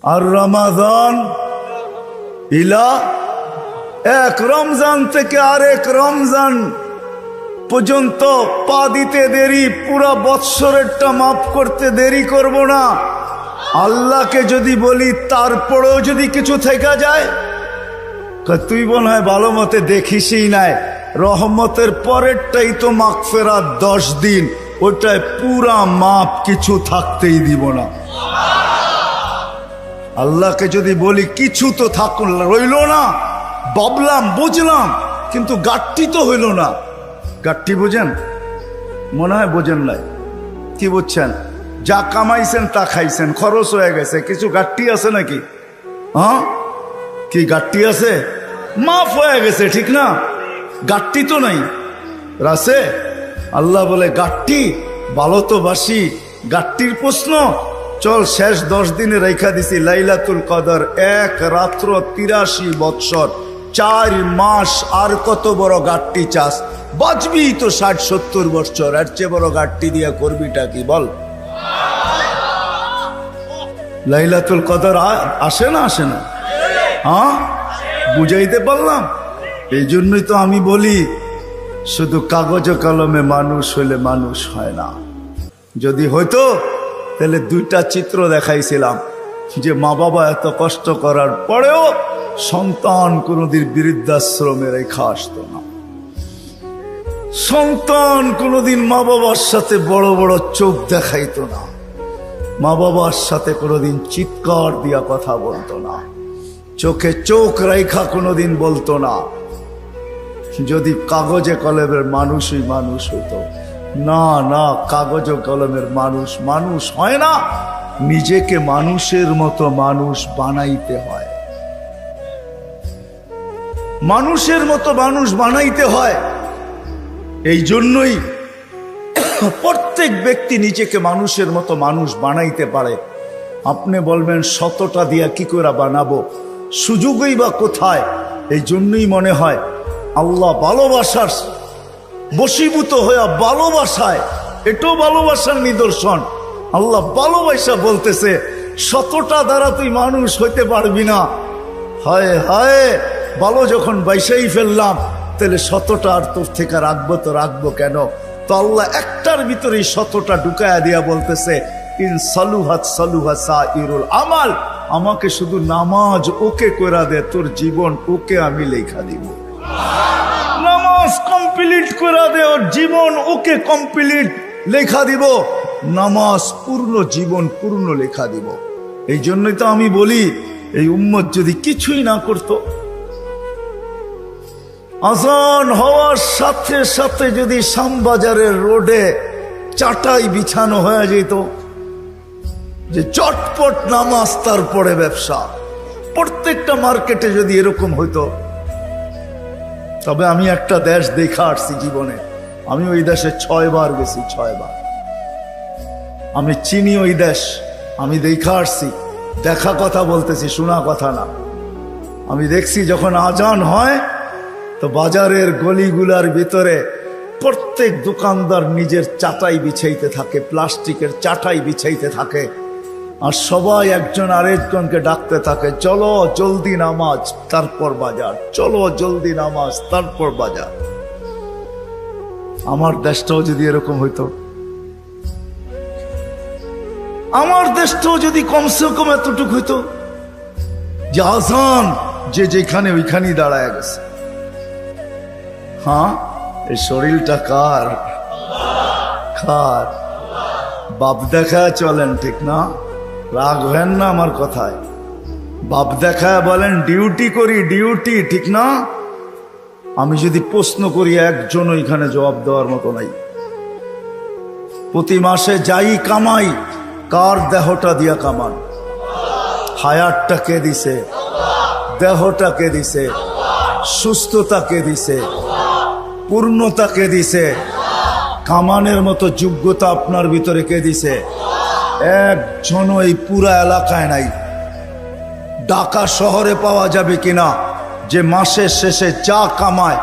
আর রমাদান ইলা, এক রমজান থেকে আরেক রমজান পর্যন্ত পা দিতে দেরি, পুরা বৎসরেরটা মাফ করতে দেরি করব না। আল্লাহকে যদি বলি তারপরেও যদি কিছু থেকে যায়, তুই মনে হয় ভালো মতে দেখিসই নাই, রহমতের পরেরটাই তো মাগফিরাত 10 দিন, ওটায় পুরা মাপ, কিছু থাকতেই দিব না। আল্লাহকে যদি বলি কিছু তো রইল না, ভাবলাম বুঝলাম, কিন্তু গাট্টি তো হইল না। গাট্টি বুঝেন? মনে হয় বোঝেন নাই। কি বুঝছেন? যা কামাইছেন তা খাইছেন, খরচ হয়ে গেছে, কিছু গাট্টি আছে নাকি? হ্যাঁ, কি গাট্টি আছে? মাফ হয়ে গেছে, ঠিক না? গাট্টি তো নাই, রাসে। আল্লাহ বলে গাট্টি ভালো তো বাসি, গাট্টির প্রশ্ন চল শেষ 10 দিনে রেখা দিছি লাইলাতুল কদর, এক রাত্র 83 বৎসর, 4 মাস, আর কত বড় গাট্টি চাস? বাঁচবি তো 60-70 বৎসর, এর চেয়ে বড় গাট্টি দিয়া করবিটা কি বল? লাইলাতুল কদর আসে না, আসে না? হ্যাঁ, বুঝাইতে পারলাম? এই জন্যই তো আমি বলি শুধু কাগজ কলমে মানুষ হইলে মানুষ হয় না। যদি হইতো তাহলে 2টা চিত্র দেখাইছিলাম, যে মা বাবা এত কষ্ট করার পরেও সন্তান কোনোদিন বৃদ্ধাশ্রমে রেখা আসতো না। সন্তান কোনোদিন মা বাবার সাথে বড় বড় চোখ দেখাইতো না, মা বাবার সাথে কোনোদিন চিৎকার দিয়া কথা বলতো না, চোখে চোখ রেখা কোনোদিন বলতো না। যদি কাগজে কলমের মানুষই মানুষ হইতো। না না, কাগজ কলমের মানুষ মানুষ হয় না, নিজেকে মানুষের মতো মানুষ বানাইতে হয়। মানুষের মতো মানুষ বানাইতে হয়। এই জন্যই প্রত্যেক ব্যক্তি নিজেকে মানুষের মতো মানুষ বানাইতে পারে। আপনি বলবেন 100টা দিয়া কি করে বানাবো, সুযোগই বা কোথায়? এই জন্যই মনে হয় আল্লাহ ভালোবাসার বশীভূত হইয়া ভালোবাসায়, এটাও ভালোবাসার নিদর্শন। আল্লাহ ভালোবাসা বলতেছে 100টা দ্বারা তুই মানুষ হইতে পারবি না। হায় হায়, ভালো যখন বাইসাই ফেললাম, তাহলে 100টা আর তোর থেকে রাখবো তো রাখবো কেন? তো আল্লাহ একটার ভিতরেই 100টা ঢুকায়া দিয়া বলতেছে ইন সালুহাত সালুহা সাইরুল আমাল, আমাকে শুধু নামাজ ওকে কইরা দে, তোর জীবন ওকে আমি লেখা দিব। নামাজ কমপ্লিট করে দে, ওর জীবন ওকে কমপ্লিট লেখা দিব। নামাজ পূর্ণ, জীবন পূর্ণ লেখা দিব। এই জন্যই তো আমি বলি এই উম্মত যদি কিছুই না করত, আজান হওয়ার সাথে সাথে যদি শ্যামবাজারের রোডে চাটাই বিছানো হয়ে যেত, যে চটপট নামাজ তারপরে ব্যবসা, প্রত্যেকটা মার্কেটে যদি এরকম হইতো। তবে আমি একটা দেশ দেখা আসছি জীবনে, আমি ওই দেশে 6 বার গেছি, 6 বার। আমি চিনি ওই দেশ, আমি দেখা আসছি, দেখা কথা বলতেছি, শোনা কথা না। আমি দেখছি যখন আজান হয় তো বাজারের গলিগুলার ভিতরে প্রত্যেক দোকানদার নিজের চাটাই বিছাইতে থাকে, প্লাস্টিকের চাটাই বিছাইতে থাকে, আর সবাই একজন আরেকজনকে ডাকতে থাকে, চলো জলদি নামাজ তারপর বাজার, চলো জলদি নামাজ তারপর বাজার। আমার দেশটাও যদি এরকম হইতো, আমার দেশটাও যদি কমসে কম এতটুকু হইতো যে আজান যে যেখানে ওইখানেই দাঁড়ায় গেছে। হ্যাঁ, এই শরীরটা কার? কার? বাপ দেখা চলেন, ঠিক না? রাগ হেন না আমার কথায়। বাপ দেখা বলেন ডিউটি করি, ডিউটি, ঠিক না? আমি যদি প্রশ্ন করি একজন ওইখানে জবাব দেওয়ার মতো নাই। প্রতি মাসে যাই কামাই, কার দেহটা দিয়া কামান? হায়াতটা কে দিছে? দেহটা কে দিছে? সুস্থতা কে দিছে? পূর্ণতা কে দিছে? কামানের মতো যোগ্যতা আপনার ভিতরে কে দিছে? একজন এই পুরা এলাকায় নাই। ঢাকা শহরে পাওয়া যাবে কিনা যে মাসের শেষে যা কামায়,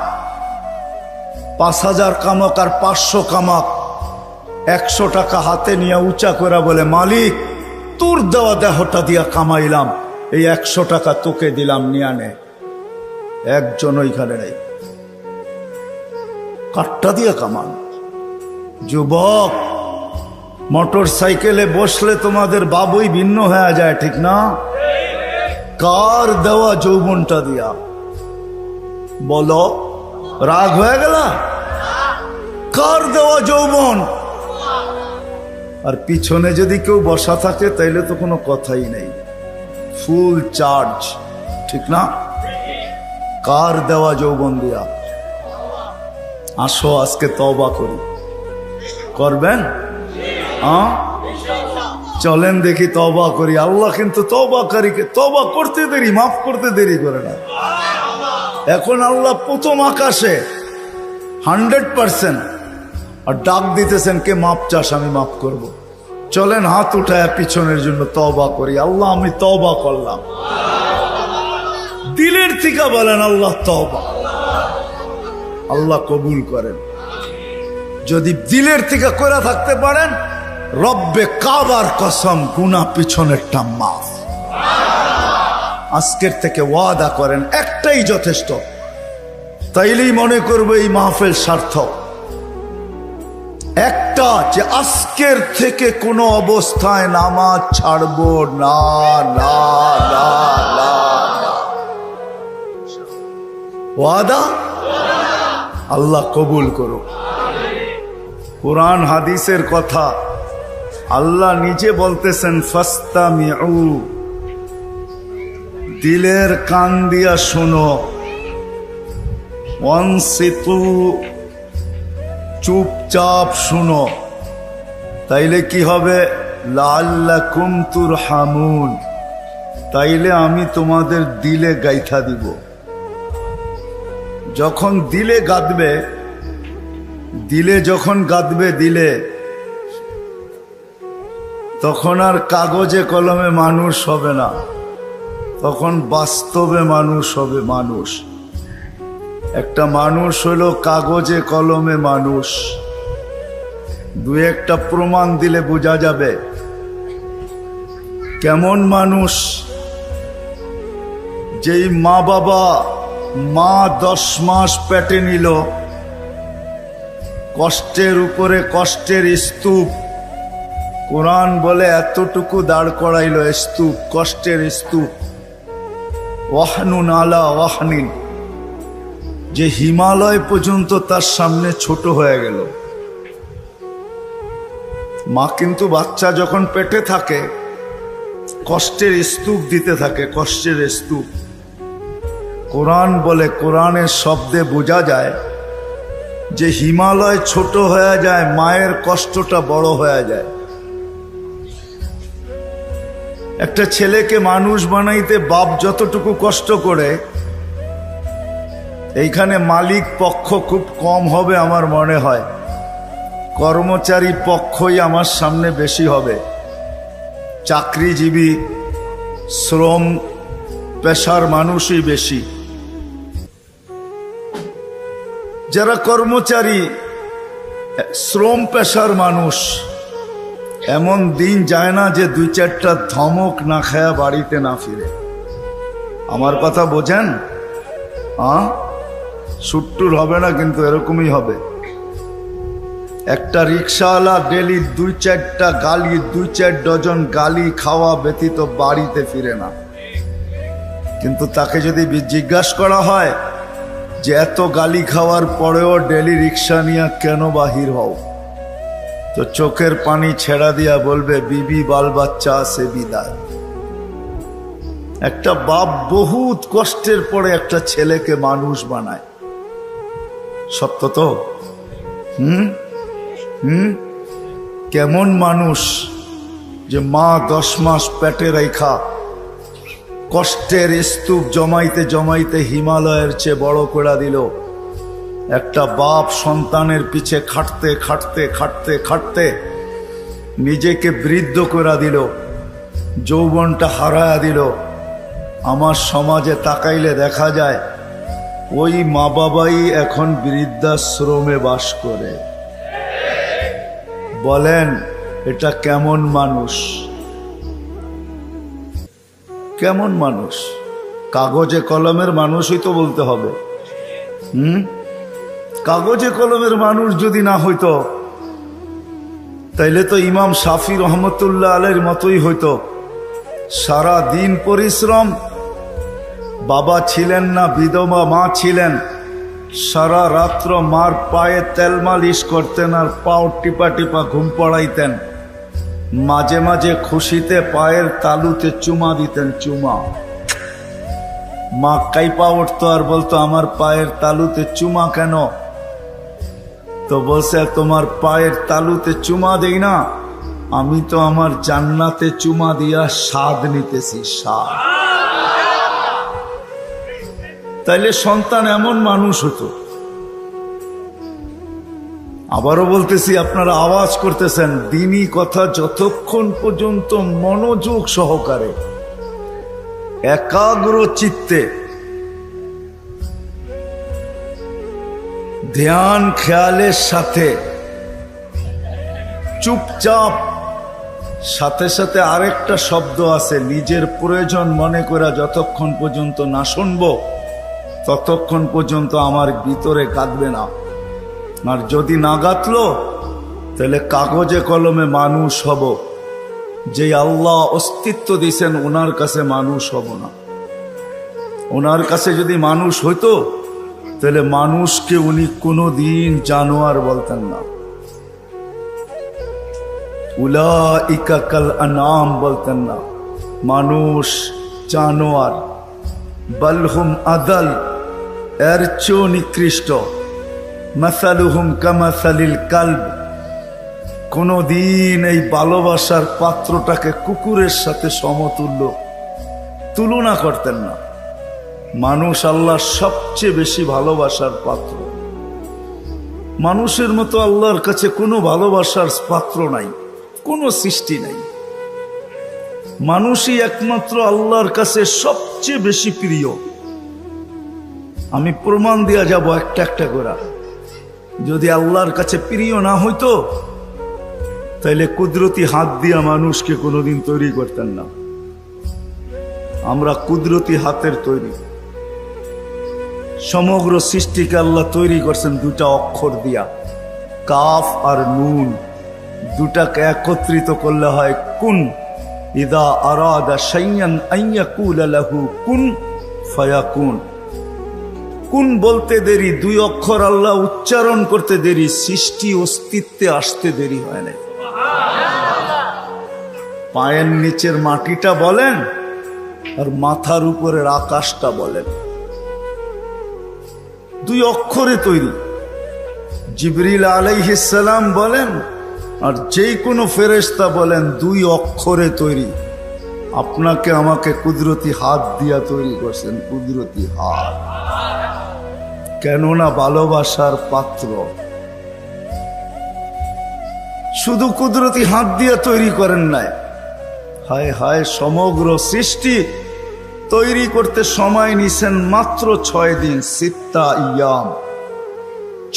5000 কামাক আর 500 কামাক, 100 টাকা হাতে নিয়ে উঁচা করে বলে মালিক তোর দেওয়া দেহটা দিয়া কামাইলাম, এই 100 টাকা তোকে দিলাম, নিয়ে নে। একজন ওইখানে নেই। কাঠটা দিয়া কামান। যুবক, মোটর সাইকেলে বসলে তোমাদের বাবুই ভিন্ন হয়ে যায়, ঠিক না? কার দেওয়া যৌবনটা দিয়া? বলো, রাগ হয়ে গেল? কার দেওয়া যৌবন? আর পিছনে যদি কেউ বসা থাকে তাইলে তো কোনো কথাই নেই, ফুল চার্জ, ঠিক না? কার দেওয়া যৌবন দিয়া? আসো আজকে তওবা করি। করবেন? চলেন দেখি তওবা করি। আল্লাহ কিন্তু তওবাকারীকে তওবা করতে দেরি, মাফ করতে দেরি করে না। এখন আল্লাহ প্রথম আকাশে 100% আর ডাক দিতেছেন, কে মাপ চাস, আমি মাফ করব। চলেন হাত উঠায় পিছনের জন্য তওবা করি। আল্লাহ আমি তওবা করলাম। দিলের থেকে বলেন আল্লাহ তওবা। আল্লাহ কবুল করেন। যদি দিলের থেকে করে থাকতে পারেন, রব্বে কাবার কসম, গুনাহ পিছনেরটা মাফ। আজকের থেকে ওয়াদা করেন, একটাই যথেষ্ট। তাইলেই মনে করবে এই মাহফিল সার্থক। একটা, যে আজকের থেকে কোনো অবস্থায় নামাজ ছাড়বো না, না, না, না, না। ওয়াদা? আল্লাহ কবুল করো। কুরআন হাদিসের কথা আল্লাহ নিজে বলতেছেন, ফাস্তামিউ, দিলের কান দিয়া শোনো, ওয়ানসিতু, চুপচাপ শুনো। তাইলে কি হবে? লাআল্লাকুম তুরহামুন, তাইলে আমি তোমাদের দিলে গাইথা দিব। যখন দিলে গাঁদবে, দিলে যখন গাঁদবে দিলে, তখন আর কাগজে কলমে মানুষ হবে না, তখন বাস্তবে মানুষ হবে। মানুষ একটা মানুষ হলো কাগজে কলমে মানুষ। দু একটা প্রমাণ দিলে বোঝা যাবে কেমন মানুষ। যেই মা বাবা, মা 10 মাস পেটে নিল, কষ্টের উপরে কষ্টের স্তূপ, কোরআন বলে এতটুকু দাঁড় করাইল স্তূপ, কষ্টের স্তূপ। ওয়াহনুন আলা ওয়াহনিন, যে হিমালয় পর্যন্ত তার সামনে ছোট হয়ে গেল। মা কিন্তু বাচ্চা যখন পেটে থাকে কষ্টের স্তূপ দিতে থাকে, কষ্টের স্তূপ। কোরআন বলে, কোরআনের শব্দে বোঝা যায় যে হিমালয় ছোট হয়ে যায়, মায়ের কষ্টটা বড় হয়ে যায়। একটা ছেলেকে মানুষ বানাইতে বাপ যতটুকু কষ্ট করে, এইখানে মালিক পক্ষ খুব কম হবে আমার মনে হয়, কর্মচারী পক্ষই আমার সামনে বেশি হবে। চাকরিজীবী, শ্রম পেশার মানুষই বেশি। যারা কর্মচারী, শ্রম পেশার মানুষ, এমন দিন যায় না যে 2-4টা ধমক না খায়া বাড়িতে না ফিরে। আমার কথা বোঝেন? সুট্টুর হবে না, কিন্তু এরকমই হবে। একটা রিক্সাওয়ালা ডেলি 2-4টা গালি, 2-4 ডজন গালি খাওয়া ব্যতীত বাড়িতে ফিরে না। কিন্তু তাকে যদি জিজ্ঞাসা করা হয় যে এত গালি খাওয়ার পরেও ডেলি রিক্সা নিয়ে কেন বাহির হও, তো চোখের পানি ছেড়া দিয়া বলবে, বিবি বাল বাচ্চা আছে বিদায়। একটা বাপ বহুত কষ্টের পরে একটা ছেলেকে মানুষ বানায়। সত্য তো? কেমন মানুষ যে মা 10 মাস পেটে রেখা কষ্টের স্তূপ জমাইতে জমাইতে হিমালয়ের চেয়ে বড় করে দিল। একটা বাপ সন্তানের পিছে খাটতে খাটতে খাটতে খাটতে নিজেকে বৃদ্ধ করে দিল, যৌবনটা হারায়া দিল। আমার সমাজে তাকাইলে দেখা যায় ওই মা বাবাই এখন বৃদ্ধাশ্রমে বাস করে। বলেন এটা কেমন মানুষ? কেমন মানুষ? কাগজে কলমের মানুষই তো বলতে হবে। কাগজে কলমের মানুষ যদি না হইতো তাইলে তো ইমাম শাফি রহমতুল্লাহ আলাইহির মতোই হইতো। সারা দিন পরিশ্রম, বাবা ছিলেন না, বিধবা মা ছিলেন, সারা রাত্র মার পায়ে তেল মালিশ করতেন আর পাও টিপা টিপা ঘুম পড়াইতেন। মাঝে মাঝে খুশিতে পায়ের তালুতে চুমা দিতেন, চুমা। মা কাইপা উঠতো আর বলতো, আমার পায়ের তালুতে চুমা কেন? তো বলছে, তোমার পায়ের তালুতে চুমা দেই না, আমি তো আমার জান্নাতে চুমা দিয়া স্বাদ নিতেছি, স্বাদ। তাইলে সন্তান এমন মানুষ হতো। আবারও বলতেছি, আপনারা আওয়াজ করতেছেন, দ্বীনি কথা যতক্ষণ পর্যন্ত মনোযোগ সহকারে একাগ্র চিত্তে ধ্যান খেয়ালের সাথে চুপচাপ, সাথে সাথে আরেকটা শব্দ আছে, নিজের প্রয়োজন মনে করা যতক্ষণ পর্যন্ত না শুনবো ততক্ষণ পর্যন্ত আমার ভিতরে কাঁদবে না। আর যদি না গাতলো তাহলে কাগজে কলমে মানুষ হব, যে আল্লাহ অস্তিত্ব দিয়েছেন ওনার কাছে মানুষ হব না। ওনার কাছে যদি মানুষ হইতো তাহলে মানুষকে উনি কোনোদিন জানোয়ার বলতেন না, উলাইকা কাল আনাম বলতেন না। মানুষ জানোয়ার, বালহুম আদাল, এর চেয়েও নিকৃষ্ট। মাসালুহুম কামাসালিল কালব, কোনদিন এই ভালোবাসার পাত্রটাকে কুকুরের সাথে সমতুল্য তুলনা করতেন না। মানুষ আল্লাহর সবচেয়ে বেশি ভালোবাসার পাত্র। মানুষের মতো আল্লাহর কাছে কোনো ভালোবাসার পাত্র নাই, কোনো সৃষ্টি নাই। মানুষই একমাত্র আল্লাহর কাছে সবচেয়ে বেশি প্রিয়। আমি প্রমাণ দিয়া যাব একটা একটা করে। যদি আল্লাহর কাছে প্রিয় না হইতো তাইলে কুদরতি হাত দিয়া মানুষকে কোনোদিন তৈরি করতেন না। আমরা কুদরতি হাতের তৈরি। সমগ্র সৃষ্টিকে আল্লাহ তৈরি করছেন দুটা অক্ষর দিয়া, কাফ আর নুন। দুটাকে একত্রিত করলে হয় কুন। ইদা আরাদা শাইয়ান আইয়াকুলা লাহু কুন ফায়াকুন। কুন বলতে দেরি, দুই অক্ষর আল্লাহ উচ্চারণ করতে দেরি, সৃষ্টি অস্তিত্বে আসতে দেরি হয় না। পায়ের নিচের মাটিটা বলেন আর মাথার উপরের আকাশটা বলেন, দুই অক্ষরে তৈরি। জিবরিল আলাইহিস সালাম বলেন আর যে কোনো ফেরেশতা বলেন, দুই অক্ষরে তৈরি। আপনাকে আমাকে কুদরতি হাত দিয়া তৈরি করছেন, কুদরতি হাত। কেননা ভালোবাসার পাত্র। শুধু কুদরতি হাত দিয়া তৈরি করেন নাই, হায় হায়, সমগ্র সৃষ্টি তৈরি করতে সময় নিছেন মাত্র 6 দিন। সিত্তা ইয়াম,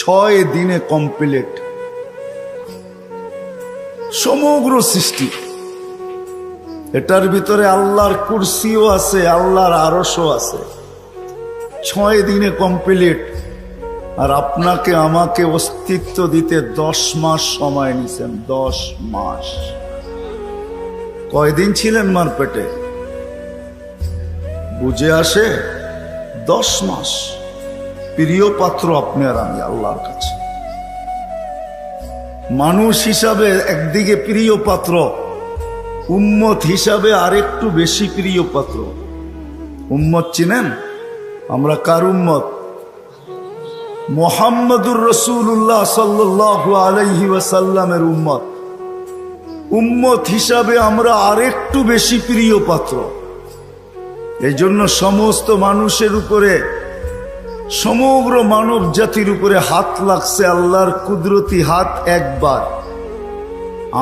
6 দিনে কমপ্লিট সমগ্র সৃষ্টি। এটার ভিতরে আল্লাহর কুরসিও আছে, আল্লাহর আরশও আছে। 6 দিনে কমপ্লিট। আর আপনাকে আমাকে অস্তিত্ব দিতে 10 মাস সময় নিছেন, 10 মাস। কয়দিন ছিলেন মার পেটে? বুঝে আসে? 10 মাস। প্রিয় পাত্র আপনি আর আমি আল্লাহর কাছে। মানুষ হিসাবে একদিকে প্রিয় পাত্র, উম্মত হিসাবে আরেকটু বেশি প্রিয় পাত্র। উম্মত চিনেন? আমরা কার উম্মত? মুহাম্মদুর রাসূলুল্লাহ সাল্লাল্লাহু আলাইহি ওয়াসাল্লামের উম্মত। উম্মত হিসাবে আমরা আরেকটু বেশি প্রিয় পাত্র। এই জন্য সমস্ত মানুষের উপরে, সমগ্র মানব জাতির উপরে হাত লাগছে আল্লাহর কুদরতি হাত একবার।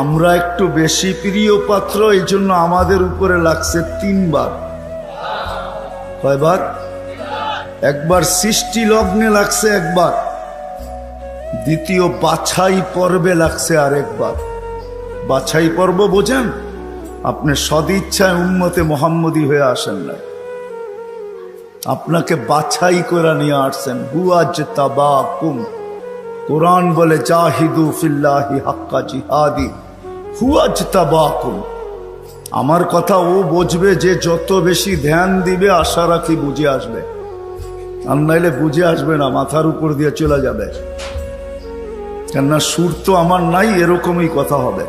আমরা একটু বেশি প্রিয় পাত্র, এই জন্য আমাদের উপরে লাগছে 3 বার। কয়বার? একবার সৃষ্টি লগ্নে লাগছে একবার, দ্বিতীয় বাছাই পর্বে লাগছে আরেকবার। বাছাই পর্ব বোঝেন? আপনি সদিচ্ছায় উম্মতে মুহাম্মদী হয়ে আসেন নাই, আপনাকে বাছাই করে নিয়ে আসছেন। হুয়াজতাবাকুম, কোরআন বলে জাহিদু ফিল্লাহি হাক্কা জিহাদি, হুয়াজতাবাকুম। আমার কথা ও বুঝবে যে যত বেশি ধ্যান দিবে, আশা রাখি বুঝে আসবে, আর নাইলে বুঝে আসবে না, মাথার উপর দিয়ে চলে যাবে। কেননা সুর তো আমার নাই, এরকমই কথা হবে।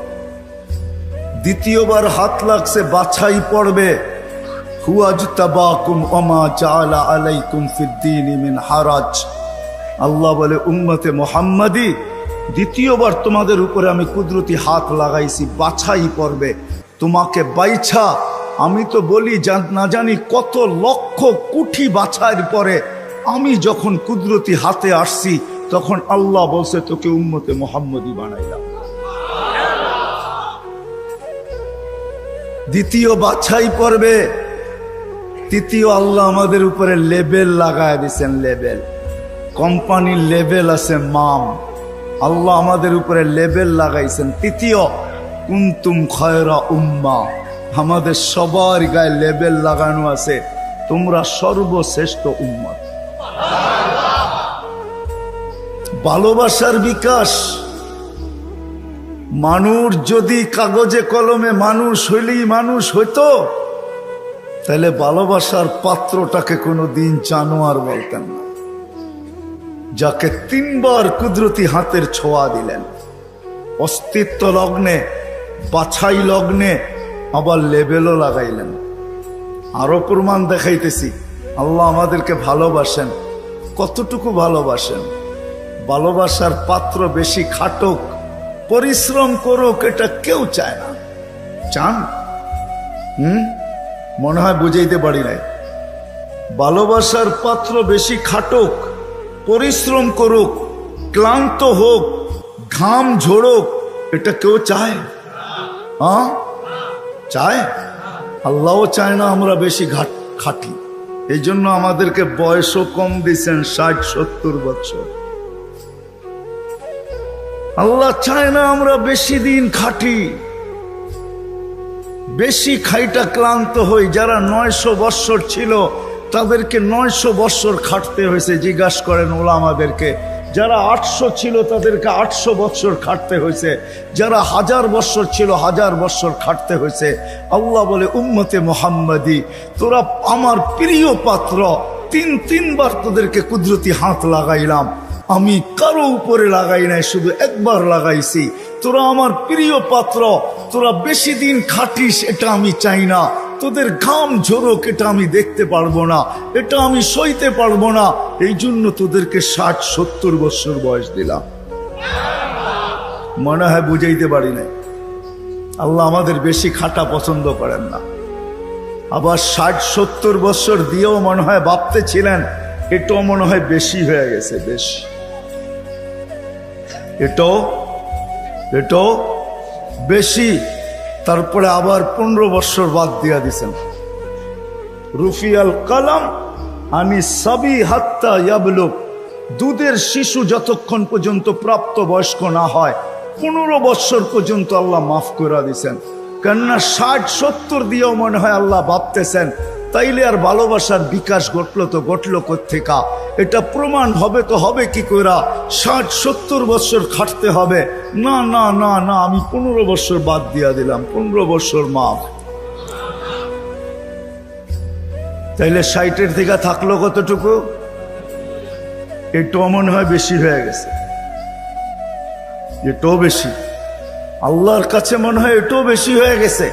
দ্বিতীয়বার হাত লাগছে, বাছাই পড়বে। হুয়াজতাবাকুম ওমা জাআলা আলাইকুম ফিদ্দীনি মিন হারাজ। আল্লাহ বলে উম্মতে মুহাম্মাদি, দ্বিতীয়বার তোমাদের উপরে আমি কুদরতি হাত লাগাইছি, বাছাই পড়বে। তোমাকে বাইছা, আমি তো বলি না জানি কত লক্ষ কোটি বাছাইয়ের পরে আমি যখন কুদরতি হাতে আসছি, তখন আল্লাহ বলছে তোকে উম্মতে মুহাম্মাদি বানাইলাম। দ্বিতীয় বাছাই পড়বে, তৃতীয় আল্লাহ আমাদের উপরে লেবেল লাগায় দিয়েছেন। লেবেল, কোম্পানির লেবেল আছে মাম, আল্লাহ আমাদের উপরে লেবেল লাগাইছেন। তৃতীয় কুনতুম খায়রা উম্মা, আমাদের সবার গায়ে লেবেল লাগানো আছে, তোমরা সর্বশ্রেষ্ঠ উম্মত। ভালোবাসার বিকাশ। মানুষ যদি কাগজে কলমে মানুষ হইলেই মানুষ হইতো, তাহলে ভালোবাসার পাত্রটাকে কোনোদিন জানোয়ার বলতেন না, যাকে তিনবার কুদরতি হাতের ছোঁয়া দিলেন, অস্তিত্ব লগ্নে, বাছাই লগ্নে, আবার লেবেলও লাগাইলেন। আরো প্রমাণ দেখাইতেছি, আল্লাহ আমাদেরকে ভালোবাসেন। কতটুকু ভালোবাসেন? ভালোবাসার পাত্র বেশি খাটুক, পরিশ্রম করুক, এটা কেউ চায় না। চান? মনে হয় বুঝাইতে পারি নাই। ভালোবাসার পাত্র বেশি খাটুক, পরিশ্রম করুক, ক্লান্ত হোক, ঘাম ঝোড়ুক, এটা কেউ চায়? হ্যাঁ, চায়? আল্লাহও চায় না আমরা বেশি খাটি। এই জন্য আমাদেরকে বয়সও কম দিয়েছেন, 60-70 বছর। আল্লাহ চায় না আমরা বেশি দিন খাটি, বেশি খাইটা ক্লান্ত হই। যারা 900 বৎসর ছিল তাদেরকে 900 বৎসর খাটতে হয়েছে। জিজ্ঞাসা করেন ওলামাদেরকে, যারা 800 ছিল তাদেরকে 800 বৎসর খাটতে হয়েছে, যারা 1000 বৎসর ছিল 1000 বৎসর খাটতে হয়েছে। আল্লাহ বলে উম্মতে মুহাম্মাদি, তোরা আমার প্রিয় পাত্র, তিনবার তোদেরকে কুদরতি হাত লাগাইলাম, আমি কারো উপরে লাগাই নাই, শুধু একবার লাগাইছি। তোরা আমার প্রিয় পাত্র, তোরা বেশি দিন খাটিস এটা আমি চাই না, তোদের ঘাম ঝরোক এটা আমি দেখতে পারবো না, এটা আমি সইতে পারবো না। এই জন্য তোদেরকে 60-70 বছর বয়স দিলাম। মনে হয় বুঝাইতে পারি নাই। আল্লাহ আমাদের বেশি খাটা পছন্দ করেন না। আবার 60-70 বছর দিয়েও মনে হয় ভাবতে ছিলেন এটাও মনে হয় বেশি হয়ে গেছে, বেশি, এটাও বেশি। তারপরে আবার 15 বছর বাদ দিয়া দিছেন। রুফিয়াল কালাম আনি সাবি হাত্তা ইয়াবলুগ, দুধের শিশু যতক্ষণ পর্যন্ত প্রাপ্ত বয়স্ক না হয় 15 বছর পর্যন্ত আল্লাহ মাফ করে দিছেন। কেননা 60-70 দিয়েও মনে হয় আল্লাহ ভাবতেছেন তাইলে আর ভালোবাসার বিকাশ ঘটলো কোত্থেকা? এটা প্রমাণ হবে তো হবে কি কইরা? 60-70 বছর খাটতে হবে না, না না না, আমি 15 বছর বাদ দিয়া দিলাম, 15 বছর মাফ। তাইলে 60-এর থেকে থাকলো কতটুকু? এটাও মনে হয় বেশি হয়ে গেছে, এটাও বেশি। আল্লাহর কাছে মনে হয় এটাও বেশি হয়ে গেছে।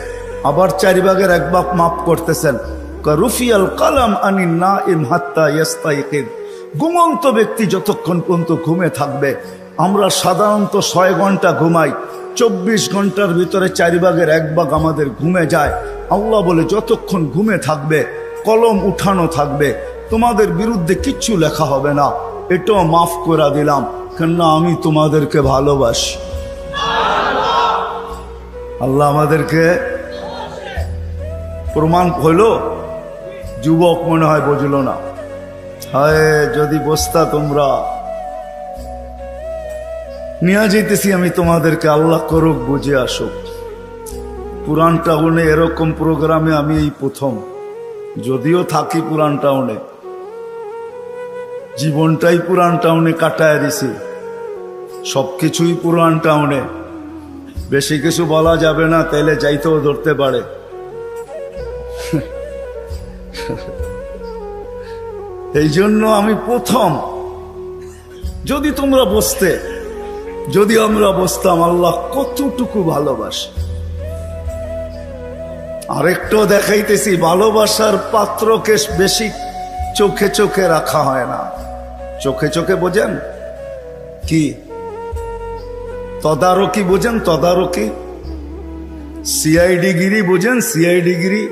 আবার 4 ভাগের 1 ভাগ মাফ করতেছেন। রুফিয়াল কালাম আনিন নাইম হাত্তা ইয়াস্তাইকিদ, ঘুমন্ত ব্যক্তি যতক্ষণ পর্যন্ত ঘুমে থাকবে। আমরা সাধারণত 6 ঘন্টা ঘুমাই, 24 ঘন্টার ভিতরে 4 ভাগের 1 ভাগ আমাদের ঘুমে যায়। আল্লাহ বলে যতক্ষণ ঘুমে থাকবে কলম উঠানো থাকবে, তোমাদের বিরুদ্ধে কিচ্ছু লেখা হবে না, এটাও মাফ করে দিলাম, কেননা আমি তোমাদেরকে ভালোবাসি। আল্লাহ আমাদেরকে প্রমাণ হইল। যুবক মনে হয় বুঝল না। হায় যদি বসতা তোমরা, নিয়ে যেতেছি আমি তোমাদেরকে, আল্লাহ করুক বুঝে আসুক। পুরান টাউনে এরকম প্রোগ্রামে আমি এই প্রথম, যদিও থাকি পুরান টাউনে, জীবনটাই পুরান টাউনে কাটায় দিছি, সবকিছুই পুরান টাউনে। বেশি কিছু বলা যাবে না, তাইলে যাইতেও ধরতে পারে। এই জন্য আমি প্রথম। যদি তোমরা বসতে, যদি আমরা বসতাম, আল্লাহ কতটুকু ভালোবাসে। আরেকটাও দেখাইতেছি, ভালোবাসার পাত্রকে বেশি চোখে চোখে রাখা হয় না। চোখে চোখে বোঝেন কি? তদারকি বোঝেন? তদারকি, সিআইডি গিরি বোঝেন? সিআইডি গিরি।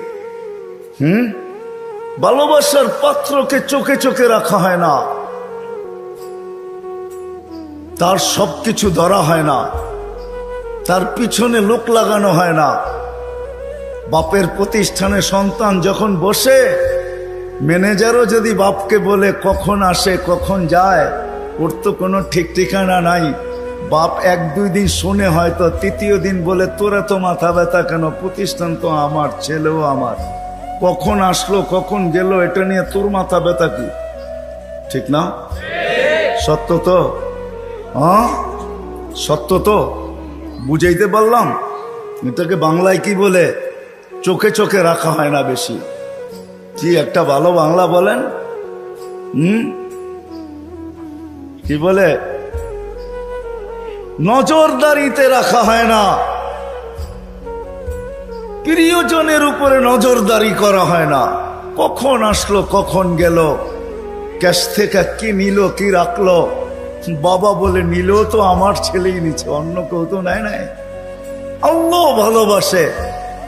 ভালোবাসার পাত্রকে চোখে চোখে রাখা হয় না, তার সবকিছু ধরা হয় না, তার পিছনে লোক লাগানো হয় না। বাপের প্রতিষ্ঠানে সন্তান যখন বসে, ম্যানেজারও যদি বাপকে বলে কখন আসে কখন যায়, ওর তো কোনো ঠিক ঠিকানা নাই। বাপ 1-2 দিন শুনে, হয়তো তৃতীয় দিন বলে তোরা তো মাথা ব্যথা কেন, প্রতিষ্ঠান তো আমার, ছেলেও আমার, কখন আসলো কখন গেল এটা নিয়ে তোর মাথা ব্যথা কি? ঠিক না? সত্য তো? হ্যাঁ সত্য তো? বুঝাইতে পারলাম? এটাকে বাংলায় কি বলে? চোখে চোখে রাখা হয় না বেশি। কি একটা ভালো বাংলা বলেন? কি বলে? নজরদারিতে রাখা হয় না, প্রিয়জনের উপরে নজরদারি করা হয় না। কখন আসলো কখন গেল, ক্যাশ থেকে কি নিল কি রাখলো, বাবা বলে নিল তো আমার ছেলেই নিচ্ছে, অন্য কেউ তো নেয় নাই। আল্লাহ ভালোবাসে,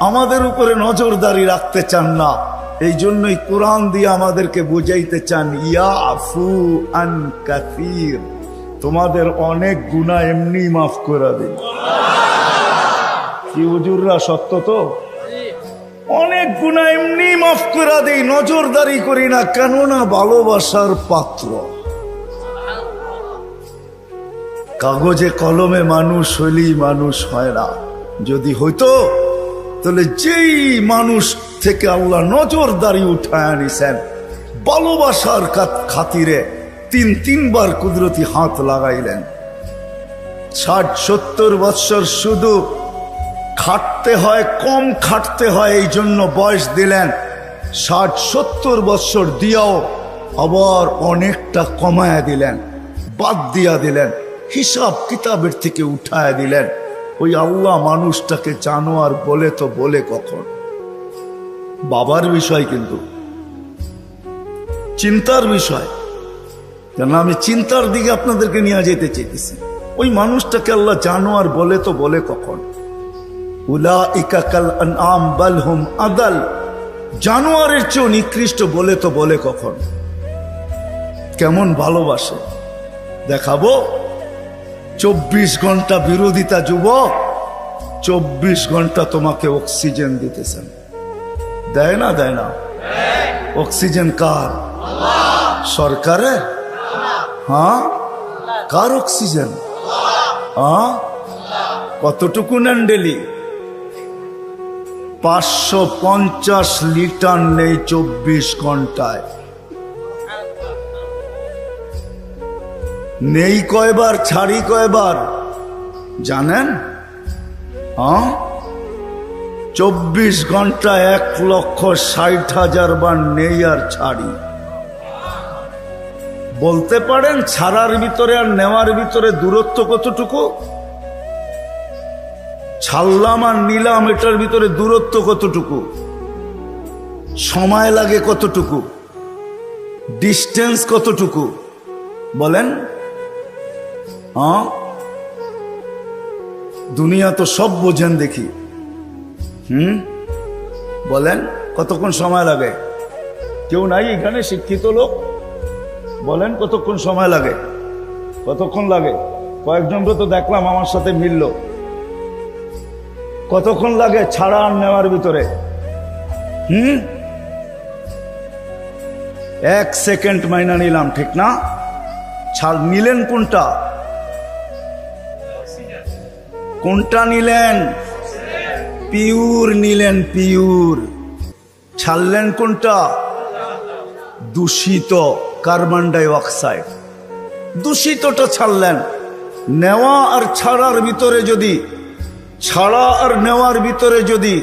আমাদের উপরে নজরদারি রাখতে চান না। এই জন্যই কোরআন দিয়ে আমাদেরকে বুঝাইতে চান, ইয়াফু আন কাসীর, তোমাদের অনেক গুনাহ এমনি মাফ করে দিন। কি হুজুররা, সত্য তো? অনেক গুনাহ এমনি মাফ করে দেই, নজরদারি করি না, কেননা ভালোবাসার পাত্র। কাগজে কলমে মানুষ হইলেই মানুষ হয় না। যদি হইতো তাহলে যেই মানুষ থেকে আল্লাহ নজরদারি উঠায় আনিছেন, ভালোবাসার খাতিরে 3 বার কুদরতি হাত লাগাইলেন। 60-70 বৎসর শুধু খাটতে হয়, কম খাটতে হয়, এই জন্য বয়স দিলেন। 60-70 বৎসর দিয়াও আবার অনেকটা কমায়া দিলেন, বাদ দিয়া দিলেন, হিসাব কিতাবের থেকে উঠায় দিলেন। ওই আল্লাহ মানুষটাকে জানোয়ার বলে তো বলে কখন? বাবার বিষয়, কিন্তু চিন্তার বিষয়। কেন আমি চিন্তার দিকে আপনাদেরকে নিয়ে যেতে চাইতেছি। ওই মানুষটাকে আল্লাহ জানোয়ার বলে তো বলে কখন? উলাইকা কাল আনআম বাল হুম আদাল, জানোয়ারের চেয়ে নিকৃষ্ট বলে তো বলে কখন? কেমন ভালোবাসে দেখাবো। 24 ঘন্টা বিরোধিতা যুবক, 24 ঘন্টা তোমাকে অক্সিজেন দিতেছেন। দেয় না? দেয় না? অক্সিজেন কার? সরকারের? হ্যাঁ, কার অক্সিজেন? হ্যাঁ, কতটুকু নেন ডেলি? 550 লিটার নেই 24 ঘন্টায়। নেই কয়বার, ছাড়ি কয়বার জানেন? 24 ঘন্টা 1,60,000 বার নেই আর ছাড়ি। বলতে পারেন ছাড়ার ভিতরে আর নেওয়ার ভিতরে দূরত্ব কতটুকু? ছাড়লাম আর নিলাম, এটার ভিতরে দূরত্ব কতটুকু? সময় লাগে কতটুকু? ডিস্টেন্স কতটুকু? বলেন। দুনিয়া তো সব বোঝেন দেখি। বলেন কতক্ষণ সময় লাগে? কেউ নাই এখানে শিক্ষিত লোক? বলেন কতক্ষণ সময় লাগে? কতক্ষণ লাগে? কয়েকজনকে তো দেখলাম আমার সাথে মিলল। কতক্ষণ লাগে ছাড়া আর নেওয়ার ভিতরে? 1 সেকেন্ড মাইনা নিলাম, ঠিক না? ছাড় নিলেন কোনটা? কোনটা নিলেন? পিওর নিলেন, পিওর। ছাড়লেন কোনটা? দূষিত কার্বন ডাই অক্সাইড, দূষিতটা ছাড়লেন। নেওয়া আর ছাড়ার ভিতরে যদি, ছাড়া আর নেওয়ার ভিতরে যদি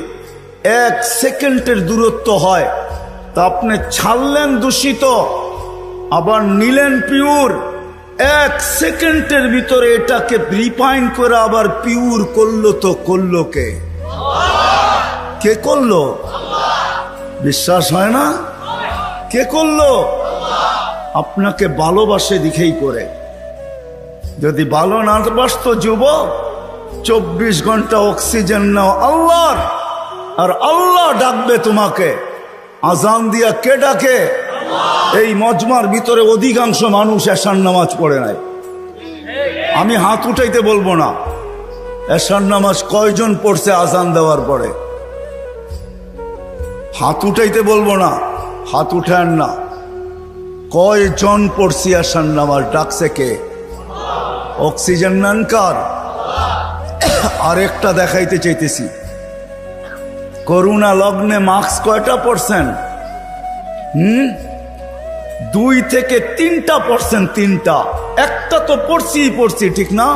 1 সেকেন্ডের দূরত্ব হয়, তা আপনি ছাড়লেন দূষিত, আবার নিলেন পিওর। 1 সেকেন্ডের ভিতরে এটাকে রিফাইন করে আবার পিওর করলো, তো করলো কে? কে করলো? বিশ্বাস হয় না? কে করলো? আপনাকে ভালোবাসে দিকেই করে। যদি ভালো না বাসতো যুবক, 24 ঘন্টা অক্সিজেন নাও আল্লাহর, আর আল্লাহ ডাকবে তোমাকে। আজান দিয়া কে ডাকে? এই মজমার ভিতরে অধিকাংশ মানুষ এশার নামাজ পড়ে নাই। আমি হাত উঠাইতে বলবো না, এশার নামাজ কয়জন পড়ছে আজান দেওয়ার পরে? হাত উঠাইতে বলবো না, হাত উঠান না। কয়জন পড়ছি এশার নামাজ? ডাকছে কে? অক্সিজেন নেন কার? আরেকটা দেখাইতে চাইতেছি, করোনা লগ্নে মাস্ক কয়টা পড়ছেন? 2 থেকে 3% 3টা, একটা তো পড়ছি, ঠিক না?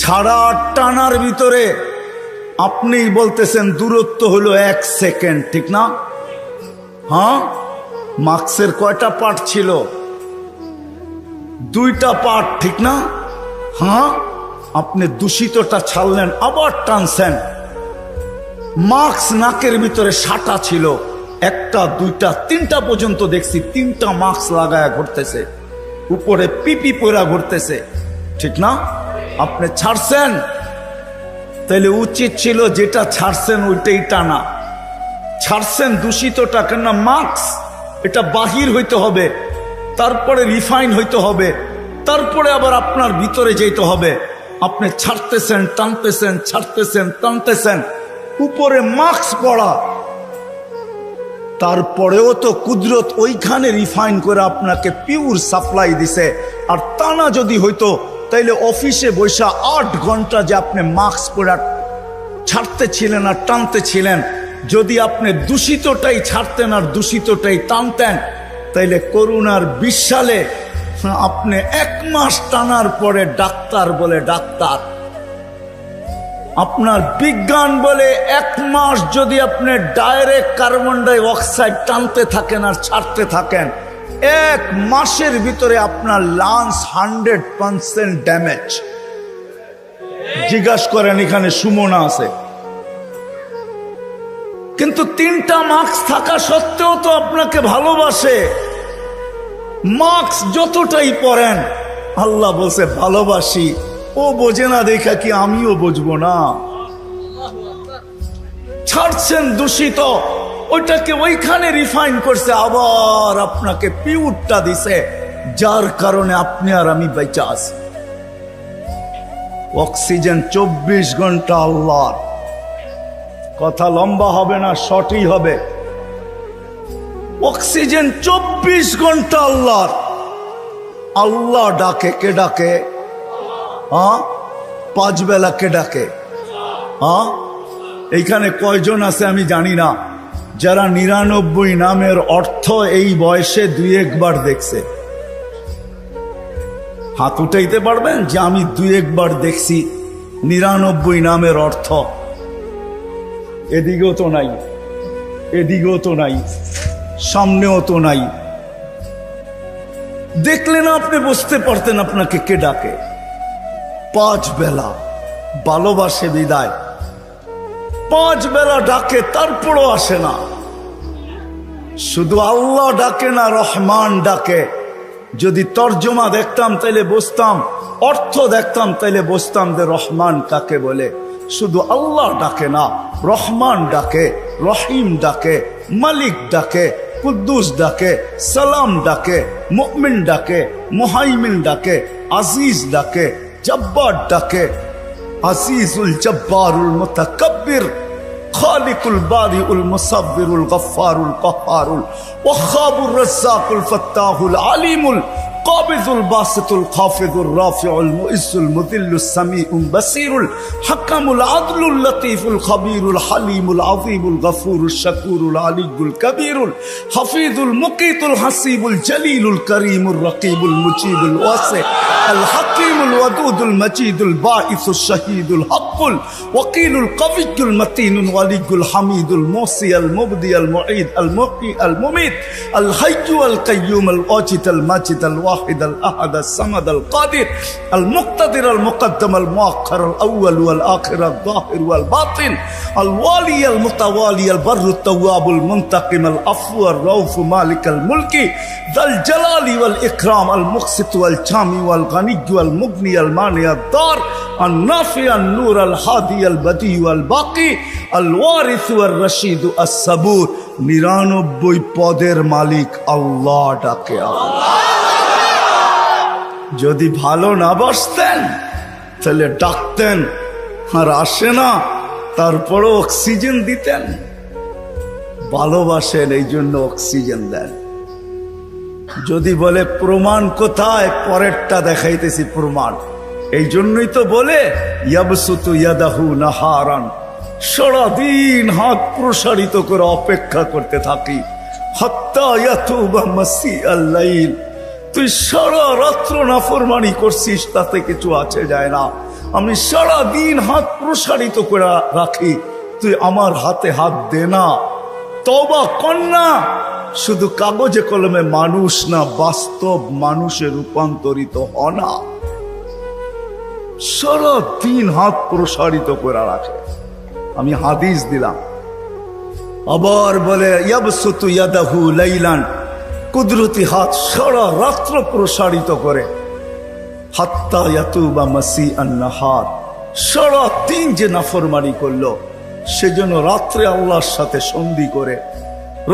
ছাড়া টানার ভিতরে আপনি বলতেছেন দূরত্ব হলো 1 সেকেন্ড, ঠিক না? হ্যাঁ, মাস্কের কয়টা পার্ট ছিল? 2টা পার্ট, ঠিক না? হ্যাঁ, আপনি দূষিতটা ছাড়লেন, আবার টানছেন। মাস্ক নাকের ভিতরে 6টা ছিল, 1টা 2টা 3টা পর্যন্ত দেখছি 3টা মাস্ক লাগায়া ঘুরতেছে, উপরে পিপি পরা ঘুরতেছে, ঠিক না? আপনি ছাড়ছেন, তাইলে উচিত ছিল যেটা ছাড়ছেন ওইটাই টানা। ছাড়ছেন দূষিতটা, কেন মাস্ক এটা বাহির হইতে হবে, তারপরে রিফাইন হইতে হবে, তারপরে আবার আপনার ভিতরে যেতে হবে। আপনি ছাড়তেছেন, টানতেছেন, ছাড়তেছেন, টানতেছেন, উপরে মাস্ক পড়া, তারপরেও তো কুদরত ওইখানে রিফাইন করে আপনাকে পিওর সাপ্লাই দিছে। আর টানা যদি হইতো, তাইলে অফিসে বৈশা 8 ঘন্টা যে আপনি মাস্ক পরে ছাড়তে ছিলেন আর টানতে ছিলেন, যদি আপনি দূষিতটাই ছাড়তেন আর দূষিতটাই টানতেন, তাইলে করোনার 20 সালে আপনি 1 মাস টানার পরে ডাক্তার বলে ডাক্তার, আপনার বিজ্ঞান বলে 1 মাস যদি আপনি ডাইরেক্ট কার্বন ডাই অক্সাইড টানতে থাকেন আর ছাড়তে থাকেন, 1 মাসের ভিতরে আপনার লাংস 100% ড্যামেজ। জিজ্ঞাসা করেন, এখানে সুমনা আছে, কিন্তু 3টা মাস্ক থাকা সত্ত্বেও তো আপনাকে ভালোবাসে। মাস্ক যতটাই পরেন, আল্লাহ বলছে ভালোবাসি। ও বোঝে না দেখা কি আমিও বুঝবো না? ছাড়ছেন দূষিত, ওইটাকে ওইখানে রিফাইন করছে, আবার আপনাকে পিওরটা দিছে, যার কারণে আপনি আর আমি বেঁচে আছি। অক্সিজেন 24 ঘন্টা আল্লাহর। কথা লম্বা হবে না, শর্টই হবে। অক্সিজেন 24 ঘন্টা আল্লাহর। আল্লাহ ডাকে, কে ডাকে? 5 বেলা কে ডাকে? এইখানে কয়জন আছে আমি জানি না, যারা 99 নামের অর্থ এই বয়সে 2-1 বার দেখছে? হাত উঠাইতে পারবেন যে আমি 2-1 বার দেখছি 99 নামের অর্থ? এদিকেও তো নাই, এদিকেও তো নাই, সামনেও তো নাই। দেখলে না আপনি বুঝতে পারতেন আপনাকে কে ডাকে। 5 বেলা ভালোবাসে বিদায়, 5 বেলা ডাকে, তারপরও আসে না। শুধু আল্লাহ ডাকে না, রহমান ডাকে। যদি তর্জমা দেখতাম তাইলে বুঝতাম, অর্থ দেখতাম তাইলে বুঝতাম যে রহমান কাকে বলে। শুধু আল্লাহ ডাকে না, রহমান ডাকে, রহিম ডাকে, মালিক ডাকে, কুদ্দুস ডাকে, সালাম ডাকে, মুমিন ডাকে, মুহাইমিন ডাকে, আজিজ ডাকে, জব্বার ডাকে। আজিজুল জব্বারুল মুতাকাব্বির, খালিকুল বারিউল মুসাব্বিরুল গফফারুল কহ্হারুল ওয়াহাবুর রাজ্জাকুল ফাত্তাহুল আলিমুল القابض الباسط الخافض الرافع المؤز المذل السميع البصير الحكم العدل اللطيف الخبير الحليم العظيم الغفور الشكور العلي الكبير الحفيظ المقيت الحسيب الجليل الكريم الرقيب المجيب الواسع الحكيم الودود المجيد الباعث الشهيد الحق الوكيل القوي المتين الولي الحميد الموصي المبدي المعيد المحيي المميت الحي القيوم الواجد الماجد الواحد الأحد الصمد القادر المقتدر المقدم المؤخر الأول والآخر الظاهر والباطن الوالي المتوالي البر التواب المنتقم العفو الرؤوف مالك الملك ذا الجلال والإكرام المقسط والجامع والغني والمغني المانع الضار النافع النور الهادي البديع والباقي الوارث والرشيد الصبور 99 পদের মালিক আল্লাহ ডাকে আল্লাহ। যদি ভালো না বাসতেন তাহলে ডাকতেন আর আসে না, তারপরও অক্সিজেন দিতেন। ভালোবাসেন এই জন্য অক্সিজেন দেন। যদি বলে প্রমাণ কোথায়, পরেরটা দেখাইতেছি প্রমাণ। এই জন্যই তো বলে ইয়াবসুতু ইয়াদাহু নাহারান, সারাদিন হাত প্রসারিত করে অপেক্ষা করতে থাকি। হাত্তা ইয়াতুবা মাসিআল লাইল, তুই সারা রাত্র নাফরমানি করছিস, তাতে কিছু আছে যায় না। আমি সারা দিন হাত প্রসারিত করে রাখি, তুই আমার হাতে হাত দে না। তওবা কর না। শুধু কাগজে কলমে মানুষ না, বাস্তব মানুষে রূপান্তরিত হ না। সারা দিন হাত প্রসারিত করে রাখে। আমি হাদিস দিলাম। আবার বলে ইয়াবসুতু ইয়াদাহু লাইলান, কুদরতি হাত সারা রাত্র প্রসারিত করে। হাত্তা ইয়াতুবা মাসিআন নাহার, সারা দিন যে নাফরমানি করলো সেজন্য রাত্রে আল্লাহর সাথে সন্ধি করে,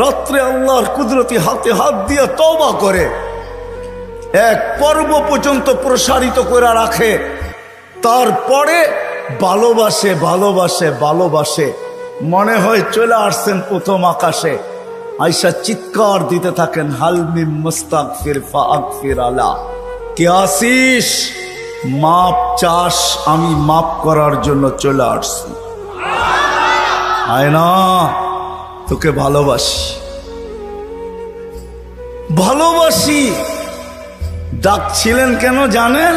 রাত্রে আল্লাহর কুদরতি হাতে হাত দিয়ে তওবা করে, এক পর্ব পর্যন্ত প্রসারিত করে রাখে। তারপরে ভালোবাসে ভালোবাসে ভালোবাসে, মনে হয় চলে আসছেন প্রথম আকাশে। আয়সা চিৎকার দিতে থাকেন, হালমিম মুস্তাগফির ফাগফির আলা, কে আসিস মাপ চাস, আমি মাপ করার জন্য চলে আসছি। আয় না, তোকে ভালোবাসি ভালোবাসি। ডাকছিলেন কেন জানেন?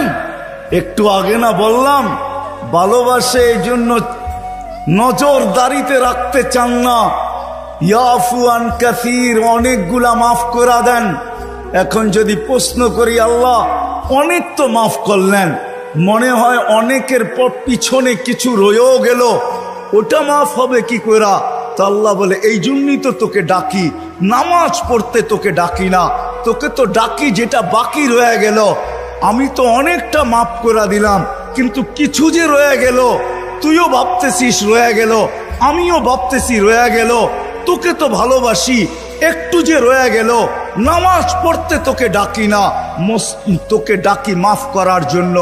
একটু আগে না বললাম, ভালোবাসে এই জন্য নজরদারিতে রাখতে চান না। ইয়াফু আন কাসীর, অনেকগুলা মাফ করে দেন। এখন যদি প্রশ্ন করি, আল্লাহ অনেক তো মাফ করলেন, মনে হয় অনেকের পর পিছনে কিছু রয়েও গেল, ওটা মাফ হবে কি করে? তা আল্লাহ বলে এই জন্যই তো তোকে ডাকি, নামাজ পড়তে তোকে ডাকি না, তোকে তো ডাকি যেটা বাকি রয়ে গেল। আমি তো অনেকটা মাফ করে দিলাম, কিন্তু কিছু যে রয়ে গেল, তুইও ভাবতেছিস রয়ে গেল, আমিও ভাবতেছি রয়ে গেল। তোকে তো ভালোবাসি, একটু যে রয়ে গেল, নামাজ পড়তে তোকে ডাকি না, তোকে ডাকি মাফ করার জন্য।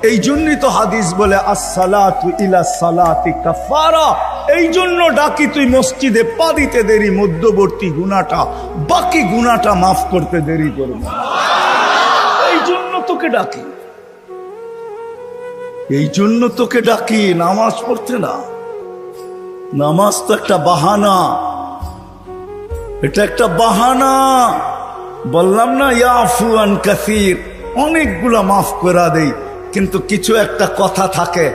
এই জন্যই তো হাদিস বলে আসসালাতু ইলা সালাতি কাফারা, এই জন্য ডাকি তুই মসজিদে পা দিতে দেরি, মধ্যবর্তী গুনাহটা, বাকি গুনাহটা মাফ করতে দেরি করবে। এই জন্য তোকে ডাকি, এই জন্য তোকে ডাকি, নামাজ পড়তে না। নামাজ তো একটা বাহানা, এটা একটা বাহানা। বললাম না ইয়াফু আন কাসীর, অনেকগুলা মাফ করে দেই, কিন্তু কিছু একটা কথা থাকে,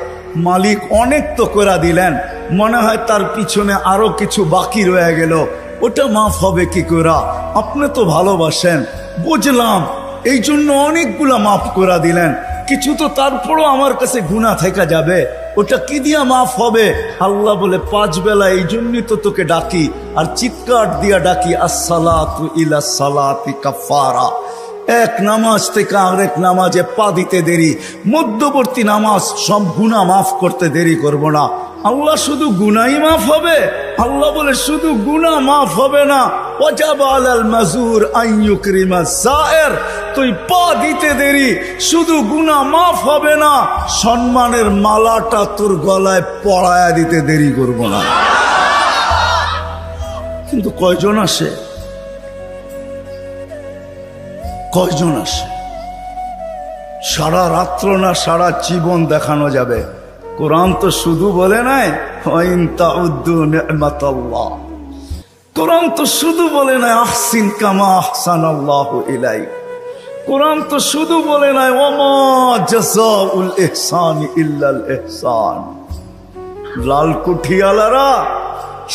মালিক অনেক তো করে দিলেন, মনে হয় তার পিছনে আরো কিছু বাকি রয়ে গেল, ওটা মাফ হবে কি করে? আপনি তো ভালোবাসেন, বুঝলাম, এই জন্য অনেকগুলা মাফ করে দিলেন, কিছু তো তারপরও আমার কাছে গুনাহ থেকে যাবে, ওটা কি দিয়া মাফ হবে? আল্লাহ বলে 5 বেলা এই জন্যই তো তোকে ডাকি, আর চিৎকার দিয়া ডাকি আসসালাতু ইলা সালাতি কাফারা। এক নামাজ থেকে আরেক নামাজে পা দিতে দেরি, মধ্যবর্তী নামাজ সব গুনাহ মাফ করতে দেরি করব না। আল্লাহ শুধু গুনাহই মাফ হবে? আল্লাহ বলে শুধু গুনাহ মাফ হবে না, ওয়াজাবা আলাল মাজুর আন ইউকরিমা যায়ের, তুই পা দিতে দেরি, শুধু গুনাহ মাফ হবে না, সম্মানের মালাটা তোর গলায় পরায়া দিতে দেরি করব না। কিন্তু কয়জন আসে? কয়জন আসে? সারা রাত্র না সারা জীবন দেখানো যাবে। কোরআন তো শুধু বলে নাই ওয়াইন তাউদ্দু নি'মাতাল্লাহ, কোরআন তো শুধু বলে নাই আহসিন কামা আহসানাল্লাহু ইলাইক, কোরআন তো শুধু বলে নাই ওয়ামা জাযাউল ইহসানি ইল্লাল ইহসান। লালকুঠি আলারা,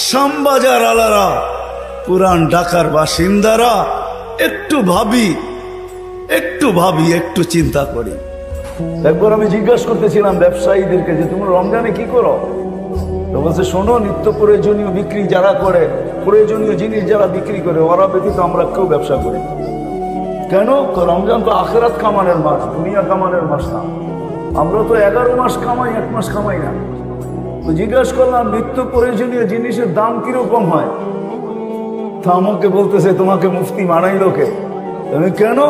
শ্যামবাজার আলারা, পুরান ঢাকার বাসিন্দারা একটু ভাবি, একটু চিন্তা করি। একবার আমি জিজ্ঞাসা করতেছিলাম ব্যবসায়ীদেরকে যে তোমরা রমজানে কি করো? তো বলছে শোনো, নিত্য প্রয়োজনীয় বিক্রি যারা করে, প্রয়োজনীয় জিনিস যারা বিক্রি করে ওরা ব্যতীত আমরা কেউ ব্যবসা করি। কেন? রমজান তো আখিরাত কামানের মাস, দুনিয়া কামানের মাস না। আমরা তো 11 মাস কামাই, 1 মাস কামাই না। তো জিজ্ঞাসা করলাম নিত্য প্রয়োজনীয় জিনিসের দাম কিরকম হয়? তা আমাকে বলতেছে তোমাকে মুফতি মানাইল কে? আমি কেন?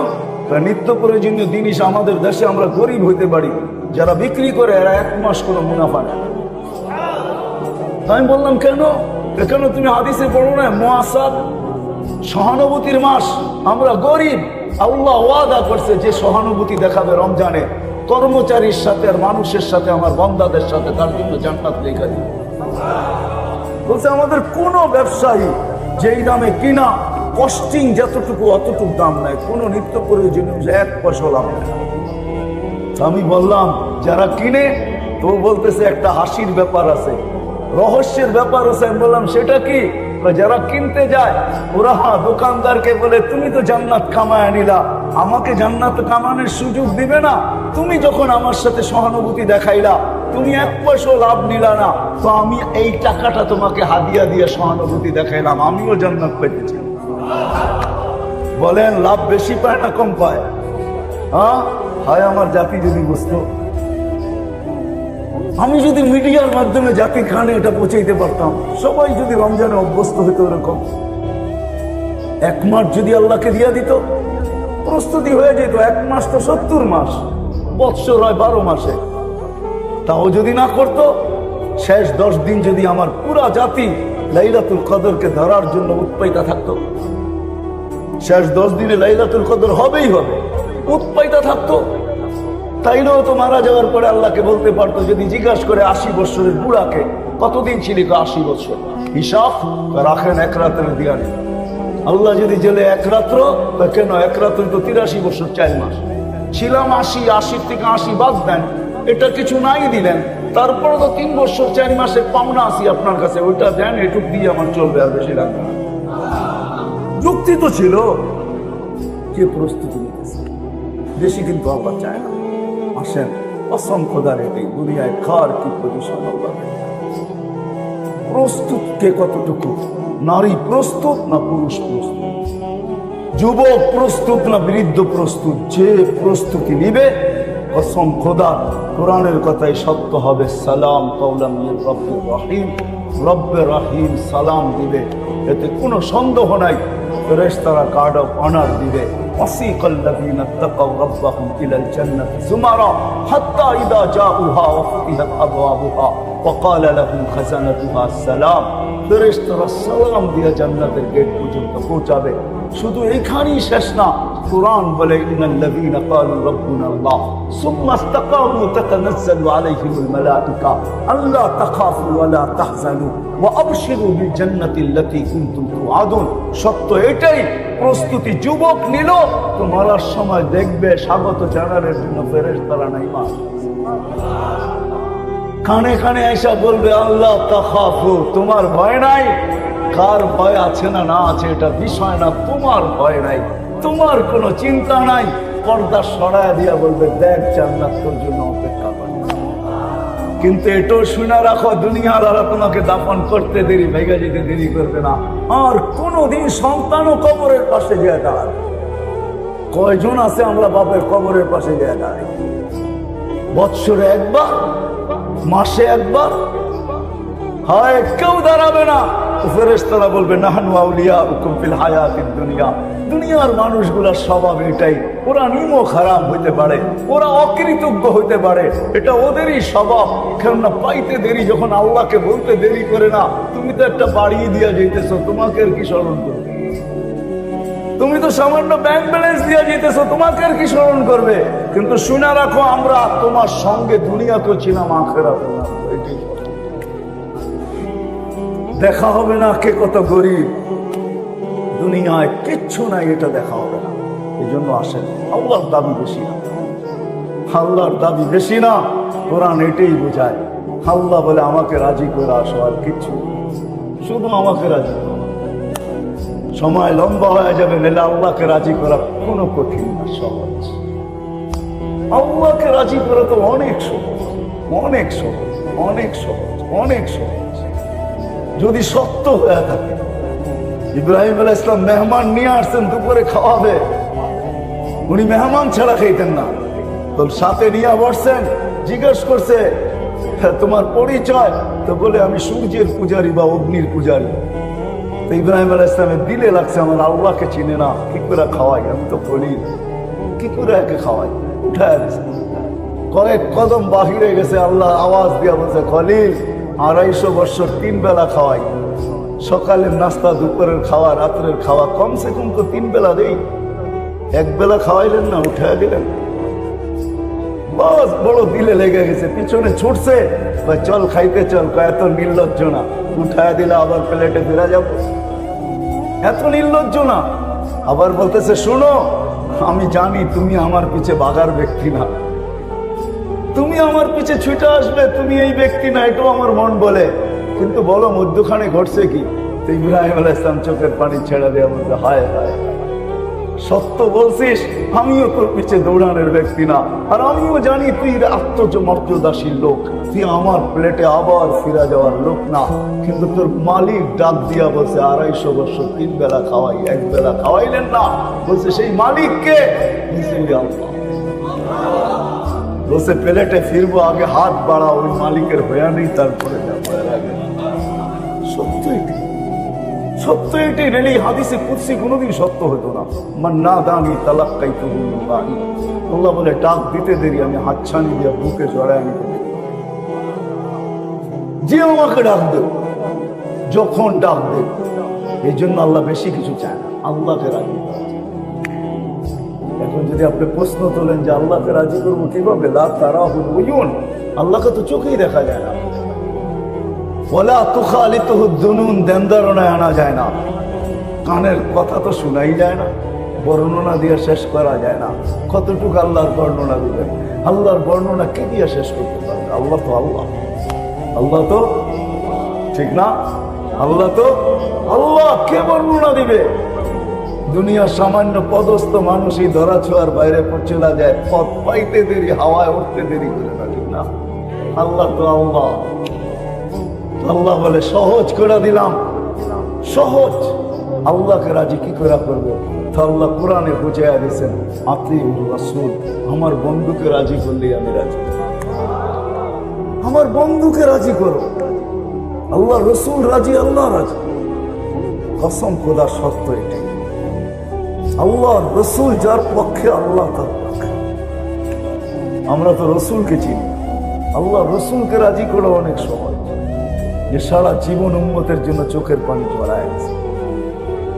নিত্য প্রয়োজনীয় জিনিস আমাদের দেশে আমরা গরিব হইতে পারি, যারা বিক্রি করে এরা 1 মাস কোনো মুনাফা নেয়। আমি বললাম কেন? কেন তুমি হাদিসে পড়ো না মুআসাব, সহানুভূতির মাস, আমরা গরিব, আল্লাহ ওয়াদা করছে যে সহানুভূতি দেখাবে রমজানে কর্মচারীর সাথে আর মানুষের সাথে, আমার বান্দাদের সাথে, তার জন্য জান্নাত লেখা দিবে। বলছে আমাদের কোন ব্যবসায়ী যেই দামে কিনা কস্টিং যতটুকু অতটুকু দাম নাই, কোন নিত্য প্রয়োজনীয় 1 পয়সা লাভ নেই। আমি বললাম যারা কিনে, তো বলতেছে একটা হাসির ব্যাপার আছে, রহস্যের ব্যাপার আছে। আমি বললাম সেটা কি? যারা কিনতে যায় ওরা দোকানদারকে বলে তুমি তো জান্নাত কামায় নিলা, আমাকে জান্নাত কামানোর সুযোগ দিবে না? তুমি যখন আমার সাথে সহানুভূতি দেখাইলা, তুমি 1 পয়সা লাভ নিলা না, তো আমি এই টাকাটা তোমাকে হাদিয়া দিয়ে সহানুভূতি দেখাইলাম, আমিও জান্নাত পেতেছি। বলেন লাভ বেশি পায় না কম পায়? হায় আমার জাতি যদি বুঝতো, আমি যদি মিডিয়ার মাধ্যমে জাতির কানে এটা পৌঁছাইতে পারতাম, সবাই যদি রমজানে অভ্যস্ত হইতো এরকম, 1 মাস যদি আল্লাহকে দিয়া দিত, প্রস্তুতি হয়ে যেত। 1 মাস তো 70 মাস, বৎসর হয় 12 মাসে। তাও যদি না করতো, শেষ 10 দিন যদি আমার পুরা জাতি লাইলাতুল কদরকে ধরার জন্য উৎপাইতা থাকতো, শেষ 10 দিনে লাইলাতুল কদর হবেই হবে, উৎপাইতা থাকতো, তাইলেও তো মারা যাওয়ার পরে আল্লাহকে বলতে পারতো, যদি জিজ্ঞাসা করে 80 বছরের বুড়াকে কতদিন ছিলি, 80 বছর, হিসাব রাখেন 1 রাতের দিয়া নেই। আল্লাহ যদি জেলে 1 রাত্র, কেন 1 রাত্র তো 83 বছর 4 মাস ছিলাম, 80 থেকে 80 বাদ দেন, এটা কিছু নাই দিলেন, তারপরে তো 3 বছর 4 মাসের পাওনা আসি আপনার কাছে, ওইটা দেন, এটুক দিয়ে আমার চলবে, আর বেশি লাগবে না। যুক্তি তো ছিল। কে প্রস্তুতি নিতেছে? বেশি কিন্তু আল্লাহ চায় না। আসেন অসংখ্য দাঁড়ে এই দুনিয়ায় কার কি পজিশন, প্রস্তুত কে কতটুকু? নারী প্রস্তুত না পুরুষ প্রস্তুত? যুবক প্রস্তুত না বৃদ্ধ প্রস্তুত? যে প্রস্তুতি নিবে কসম খোদা, কোরআনের কথাই সত্য হবে। সালাম কওলাম মির রব্বির রহিম, রব্বে রহিম সালাম দিবে, এতে কোনো সন্দেহ নাই। ফেরেশতারা গার্ড অফ অনার দিবে। وسيق الذين اتقوا ربهم إلى الجنة زمرا حتى إذا جاءوها وفتحت أبوابها وقال لهم خزنتها السلام। ফেরেশতারা সালাম দিয়ে জান্নাতের গেট পর্যন্ত পৌঁছাবে। শুধু এখানেই শেষ না, কুরআন বলে ইন্নাল্লাযীনা ক্বালু রাব্বুনা আল্লাহ সুম্মা ইসতাকামু তাতানাজ্জালু আলাইহিমুল মালায়েকা আল্লা তাখাফু ওয়া লা তাহজানু ওয়া আবশিরু বিল জান্নাতিল্লাতী কুনতুম তুআদুন। সত্য এটাই, প্রস্তুতি যুবক নিল তো মরার সময় দেখবে স্বাগত জানানোর জন্য ফেরেশতারা নাই মা কানে কানে এসে বলবে আল্লাহ তাখাফু, তোমার ভয় নাই। কার ভয় আছে না না আছে এটা বিষয় না, তোমার ভয় নাই, তোমার কোনো চিন্তা নাই। পর্দা সরায় দিয়া বলবে দেখ জান্নাত তোর জন্য অপেক্ষা করে। কিন্তু এটাও শুনে রাখো, দুনিয়ার আলা তোমাকে দাফন করতে দেরি, ভেঙে যেতে দেরি করবে না। আর কোনদিন সন্তানও কবরের পাশে গিয়ে দাঁড়াবে। কয়জন আছে আমরা বাপের কবরের পাশে গিয়ে দাঁড়াই? বৎসরে একবার, মাসে একবার, হয় কেউ দাঁড়াবে না। ফেরেশতারা বলবে নাহনু আউলিয়াউকুম ফিল হায়াতিদ দুনিয়া। দুনিয়ার মানুষগুলোর স্বভাব এটাই, ওরা নিমক হারাম হইতে পারে, ওরা অকৃতজ্ঞ হইতে পারে, এটা ওদেরই স্বভাব। কেননা পাইতে দেরি, যখন আল্লাহকে বলতে দেরি করে না, তুমি তো একটা বাড়িয়ে দিয়া যাইতেছ, তোমাকে আর কি স্মরণ করবে? তুমি তো সামান্য ব্যাংক ব্যালেন্স দিয়ে যেতেছো, তোমাকে আর কি স্মরণ করবে? কিন্তু শুনে রাখো, আমরা তোমার সঙ্গে দুনিয়াতেও ছিলাম, আখিরাতেও না। দেখা হবে না কে কত গরিব, দুনিয়ায় কিচ্ছু নাই, এটা দেখা হবে না। এই জন্য আসেন, আল্লাহর দাবি বেশি না, আল্লাহর দাবি বেশি না। কোরআন এটাই বোঝায়। আল্লাহ বলে আমাকে রাজি করে আসো, আর কিচ্ছু, শুধু আমাকে রাজি করো। সময় লম্বা হয়ে যাবে, নাহলে আল্লাহকে রাজি করা কোনো কঠিন না, সহজ। আল্লাহকে রাজি করা তো অনেক সহজ, অনেক সহজ, অনেক সহজ, অনেক সহজ, যদি সত্য হয়ে থাকে। ইব্রাহিম আলাইহিস সালাম মেহমান নিয়ে আসছেন, দুপুরে খাওয়াবে, উনি মেহমান ছাড়া খাইতেন না। তো সাথে নিয়ে বসছেন, জিজ্ঞেস করছে তোমার পরিচয়, তো বলে আমি সূর্যের পূজারী বা অগ্নির পূজারী। তো ইব্রাহিম আলাইহিস সালামের দিলে লাগছে, আমার আল্লাহকে চিনে না, কি করে খাওয়াই, আমি তো খলিল, কি করে একে খাওয়াই? উঠায় দিছে, কয়েক কদম বাহিরে গেছে, আল্লাহ আওয়াজ দিয়া বলছে, খলিল 250 বছর 3 বেলা খাওয়াই, সকালের নাস্তা, দুপুরের খাওয়া, রাত্রের খাওয়া, কমসে কম তো 3 বেলা দেই, 1 বেলা খাওয়াইলেন না, উঠায় দিলেন। বাস বড় দিলে লেগে গেছে, পিছনে ছুটছে, চল খাইতে চল, এত নির্লজ্জ না, উঠায় দিলে আবার প্লেটে ফিরা যাব, এত নির্লজ্জ না। আবার বলতেছে, শোনো, আমি জানি তুমি আমার পিছে বাগার ব্যক্তি না, তুমি আমার পিছে ছুটে আসবে, তুমি এই ব্যক্তি না, এটাও আমার মন বলে, কিন্তু বলো মধ্যখানে ঘটছে কি? তো ইব্রাহিম আলাইহিস সালাম চোখের পানি ছেড়ে দেওয়া বলতে, হায় হায়, সত্য বলছিস, আমিও তোর পিছে দৌড়ানোর ব্যক্তি না, আর আমিও জানি তুই আত্মমর্যাদাশীল লোক, তুই আমার প্লেটে আবার ফিরে যাওয়ার লোক না। কিন্তু তোর মালিক ডাক দিয়া বলছে 250 বছর 3 বেলা খাওয়াই, 1 বেলা খাওয়াইলেন না, বলছে সেই মালিককে বলছে প্লেটে ফিরবো, আগে হাত বাড়া, ওই মালিকের হয়ে নেই, তারপরে যাবো। সত্য এটি, সত্য এটি, নেই হাদিসে কুদসি কোনোদিন সত্য হতো না। মান্না দানি তালাক্কাই তু বাণী, আল্লাহ বলে ডাক দিতে দেরি, আমি হাতছানি দিয়ে বুকে জড়ায় নিতে দেরি, যে আমাকে ডাক দেব, যখন ডাক দেব। এই জন্য আল্লাহ বেশি কিছু চায় না, আল্লাহকে রাজি করা। এখন যদি আপনি প্রশ্ন তোলেন যে আল্লাহকে রাজি করবো কিভাবে, লা তারাহুল উয়ুন, আল্লাহকে তো চোখেই দেখা যায় না, ওয়ালা তুখালিতুহু দুনুন, দেন ধারণায় আনা যায় না, কানের কথা তো শোনাই যায় না, বর্ণনা দিয়ে শেষ করা যায় না। কতটুকু আল্লাহর বর্ণনা দিবেন? আল্লাহর বর্ণনা কে দিয়ে শেষ করতে পারবে? আল্লাহ তো আল্লাহ, আল্লাহ তো, ঠিক না? আল্লাহ তো আল্লাহ, কে বর্ণনা দিবে? দুনিয়ার সামান্য পদস্থ মানুষই ধরা ছোঁয়ার বাইরে চলে যায়, পথ পাইতে দেরি, হাওয়ায় উঠতে দেরি করে না, ঠিক না? আল্লাহ তো আল্লাহ। আল্লাহ বলে সহজ করে দিলাম, সহজ। আল্লাহকে রাজি কি করে করবো? তো আল্লাহ কোরআনে বুঝাইয়া দিয়েছেন, আতিউর রাসূল, আমার বন্ধুকে রাজি করলেই আমি রাজি, আমার বন্ধুকে রাজি করো। আল্লাহ রসুল রাজি, আল্লাহ রাজি, কসম খোদা সত্য এটাই। আল্লাহ রসুল যার পক্ষে, আল্লাহ তার পক্ষে। আমরা তো রসুলকে চিনি, আল্লাহ রসুলকে রাজি করা অনেক সহজ। যে সারা জীবন উম্মতের জন্য চোখের পানি ঝরায় আছে,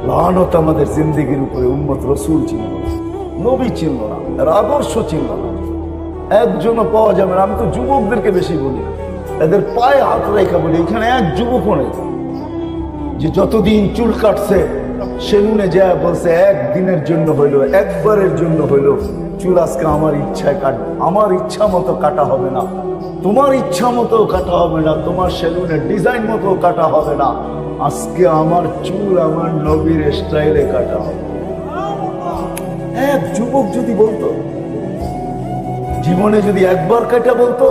লানত আমাদের জিন্দেগির উপরে। উম্মত রসুল চিনল না, নবী চিনল না, এর আদর্শ চিনল না, একজনও পাওয়া যাবে না। আমি তো যুবকদেরকে বেশি বলি, এদের পায়ে হাত রেখা বলি, এখানে এক যুবকও নেই যে যতদিন চুল কাটছে সেলুনে যায় বলছে একদিনের জন্য হইলো, একবারের জন্য হইলো চুল আজকে আমার ইচ্ছায় কাটবে। আমার ইচ্ছা মতো কাটা হবে না, তোমার ইচ্ছা মতো কাটা হবে না, তোমার সেলুনের ডিজাইন মতো কাটা হবে না, আজকে আমার চুল আমার নবীর স্টাইলে কাটা হবে। এক যুবক যদি বলতো, জীবনে যদি একবার কাটা বলতো,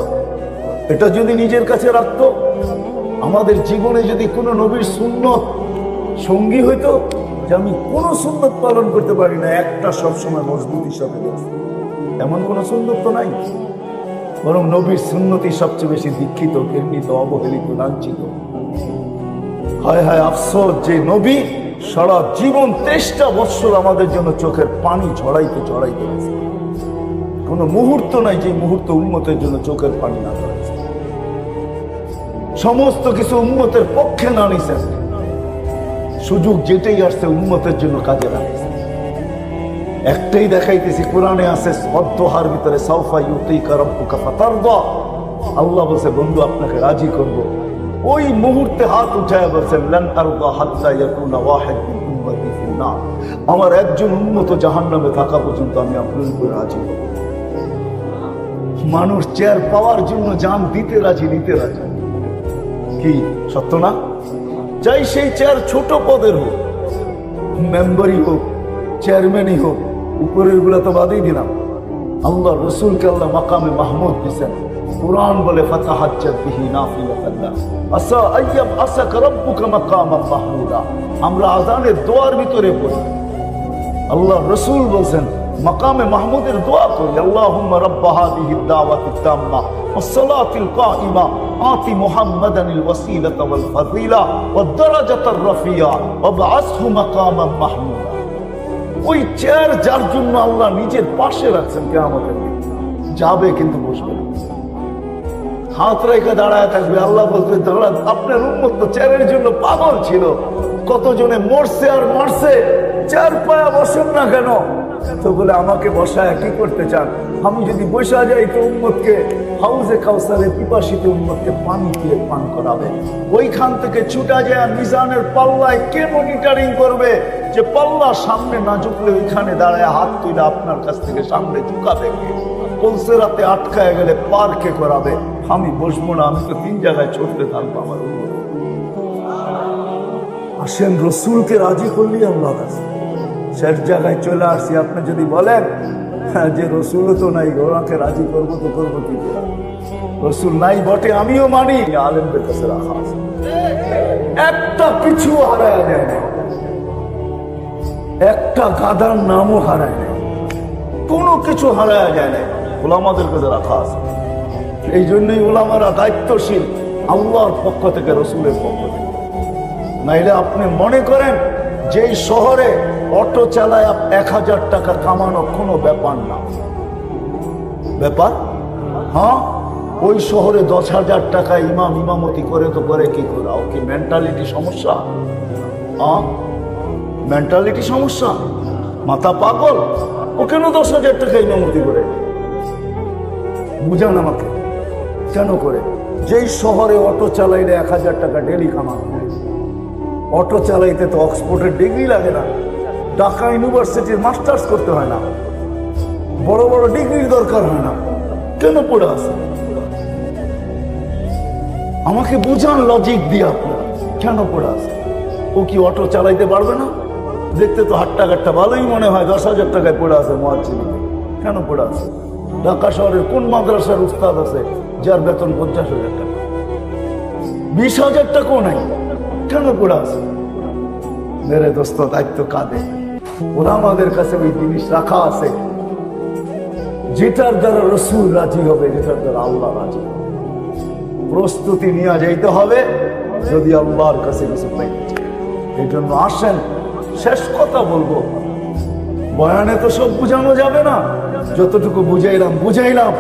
এটা যদি নিজের কাছে রাখতো, আমাদের জীবনে যদি কোনো নবীর সুন্নত সঙ্গী হইতো, যে আমি কোনো সুন্নত পালন করতে পারি না, একটা সবসময় মজবুতির সাথে দেখছি, এমন কোনো সুন্নত তো নাই। বরং নবীর সুন্নতি সবচেয়ে বেশি দীক্ষিত, ঘৃণিত, অবহেলিত, লাঞ্ছিত। হায় হায় আফসোস, যে নবী সারা জীবন 23টা বৎসর আমাদের জন্য চোখের পানি ঝরাইতে ঝরাইতে গেছে। কোনো মুহূর্ত নাই যে মুহূর্ত উম্মতের জন্য চোখের পানি না ঝরাইছে। সমস্ত কিছু উম্মতের পক্ষে না নিছেন, সুযোগ যেটাই আসছে উম্মতের জন্য কাজে লাগাইছে। একটাই দেখাইতেছি, কোরআনে আছে অধ্যহার ভিতরে সাউফা ইউতিকা রাব্বুকা ফাতারদা। আল্লাহ বলছে বন্ধু আপনাকে রাজি করব। ওই মুহূর্তে হাত উঠায় বলছেন লান আরদা হাত্তা ইয়াকুনা ওয়াহিদ মিন উম্মতি ফিন নার, আমার একজন উম্মত জাহান্নামে থাকা পর্যন্ত আমি আপনার উপর রাজি হব। মানুষ চেয়ার পাওয়ার জন্য জান দিতে রাজি, নিতে রাজি। কি সত্য না? চাই সেই চেয়ার ছোট পদের হোক, মেম্বারই হোক, চেয়ারম্যানই হোক, উপরের গুলা তো বাদই দিলাম। আল্লাহ রসুলকে আল্লাহ মাকামে মাহমুদ দিয়েছেন। কুরআন বলে ফাতাহাজ্জাত বিহি নাফিলাতান লাক আসা আইয়াব আসাকা রাব্বুকা মাকামান মাহমুদা। আমরা আযানের দোয়ার ভিতরে পড়ি, আল্লাহ রসুল বলছেন মাকামে মাহমুদের দোয়া করি, আল্লাহুম্মা রাব্ব হাযিহিদ দাওয়াতিত তাম্মা ওয়াস সালাতিল কাইমা আতি মুহাম্মাদানিল ওয়াসিলাতা ওয়াল ফাযিলা ওয়াদ দারাজাতার রাফিয়া ওয়াবআসহু মাকামান মাহমুদা। ওই চেয়ার যার জন্য আল্লাহ নিজের পাশে রাখছেন কিয়ামতের দিন, যাবে কিন্তু বসবে না, হাত রেখে দাঁড়ায় থাকবে। আল্লাহ বলতে আপনার উম্মত তো চেয়ারের জন্য পাগল ছিল, কতজনে মরছে আর মারছে, চেয়ার পায়া বসেন না কেন? তো বলে আমাকে বসায় কি করতে চান? আমি যদি বসা যাই তো উম্মতকে হাউজে কাউসারে পিপাসিত উম্মতকে পানি দিয়ে পান করাবে। ওইখান থেকে ছুটা যায় মিজানের পাল্লায় কে মনিটরিং করবে যে পাল্লা সামনে না ঝুঁকলে ওইখানে দাঁড়ায় হাত তুলে আপনার কাছ থেকে সামনে ঝুঁকাবে কে? কলসেরাতে আটকায় গেলে পার্কে করাবে। আমি বসবো না, আমি তো 3 জায়গায় ছুটতে থাকবো আমার উম্মত। আসেন রসুলকে রাজি করলি আল্লাহ কাছে, শেষ জায়গায় চলে আসছি। আপনি যদি বলেন যে রসুলও তো নাই, ওনাকে রাজি করবো তো করবো কি? রসুল নাই বটে, আমিও মানি, আলেমদের কাছে রাখা আছে। একটা কিছু হারায় যায় না, একটা গাদার নামও হারায় না, কোনো কিছু হারায় যায় না, ওলামাদের কাছে রাখা আছে। এই জন্যই ওলামারা দায়িত্বশীল আল্লাহর পক্ষ থেকে, রসুলের পক্ষ থেকে। নাইলে আপনি মনে করেন যে শহরে অটো চালায় 1000 টাকা কামানো কোনো ব্যাপার না, ব্যাপার? হ্যাঁ, ওই শহরে 10,000 টাকা ইমাম ইমামতি করে তো করে কি করে? ও কি মেন্টালিটি সমস্যা? হ্যাঁ, মেন্টালিটি সমস্যা, মাথা পাগল। ও কেন 10,000 টাকা ইমামতি করে? বুঝান আমাকে, কেন করে? যেই শহরে অটো চালাইলে 1000 টাকা ডেলি কামানো। অটো চালাইতে তো অক্সফোর্ডের ডিগ্রি লাগে না, ঢাকা ইউনিভার্সিটির মাস্টার্স করতে হয় না, বড় বড় ডিগ্রির দরকার হয় না, কেন পড়ে আছে? আমাকে বুঝান লজিক দিয়ে আপনারা, কেন পড়ে আছে? ও কি অটো চালাইতে পারবে না? দেখতে তো হাট্টাঘাটটা ভালোই মনে হয়, 10,000 টাকায় পড়ে আছে মুয়াজ্জিন, কেন পড়ে আছে? ঢাকা শহরের কোন মাদ্রাসার উস্তাদ আছে যার বেতন 50,000 টাকা? 20,000 টাকাও নাই, কেন পড়ে আছে? মেরে দোস্ত, দায়িত্ব কাঁদে। ওরা আমাদের কাছে ওই জিনিস রাখা আছে যেটার দ্বারা রসুল রাজি হবে, যেটার দ্বারা আল্লাহ রাজি হবে। প্রস্তুতি নিয়ে যাইতে হবে যদি আল্লাহর কাছে কিছু পাইতে চাই। এই জন্য আসেন, শেষ কথা বলবো, বয়ানে তো সব বুঝানো যাবে না, যতটুকু বুঝাইলাম,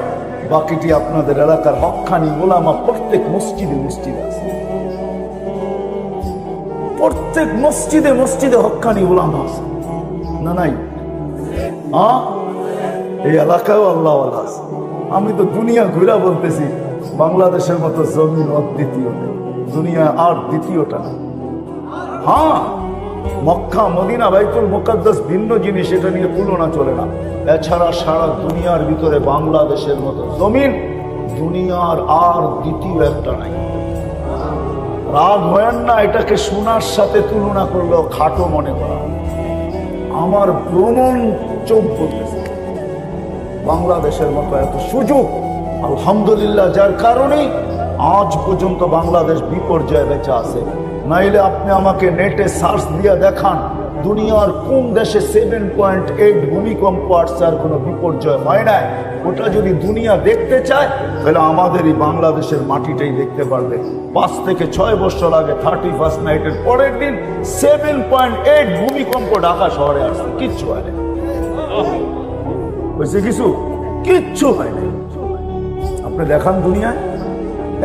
বাকিটি আপনাদের এলাকার হক্কানি ওলামা প্রত্যেক মসজিদে মসজিদে আছে, প্রত্যেক মসজিদে মসজিদে হক্কানি ওলামা আছে না? নাই? এই এলাকায় আল্লাহ আছে। আমি তো দুনিয়া ঘুরা বলতেছি, বাংলাদেশের মতো জমিন অদ্বিতীয় নেই, দুনিয়া আর দ্বিতীয়টা না। হ্যাঁ, মক্কা মদিনা বাইতুল মুকাদ্দাস ভিন্ন জিনিস, এটা নিয়ে তুলনা চলে না। এছাড়া সারা দুনিয়ার ভিতরে বাংলাদেশের মতো জমিন দুনিয়ার আর দ্বিতীয় একটা নাই। রাগ হয় না, এটাকে সোনার সাথে তুলনা করলেও খাটো মনে করা। আমার ভ্রমণ চোখ বলতেছে, বাংলাদেশের মতো এত সুযোগ আলহামদুলিল্লাহ, যার কারণেই আজ পর্যন্ত বাংলাদেশ বিপর্যয়ে বেঁচে আছে। নাইলে আপনি আমাকে নেটে সার্চ দিয়ে দেখান দুনিয়ার কোন দেশে 7.8 ভূমিকম্প আসছে আর কোনো বিপর্যয় হয় নাই। ওটা যদি দুনিয়া দেখতে চায় তাহলে আমাদের এই বাংলাদেশের মাটিটাই দেখতে পারবে। 5 থেকে 6 বছর আগে 31st নাইটের পরের দিন 7.8 ভূমিকম্প ঢাকা শহরে আসছে, কিচ্ছু হয় না। হয়েছে কিছু? কিচ্ছু হয় না। আপনি দেখান দুনিয়ায়,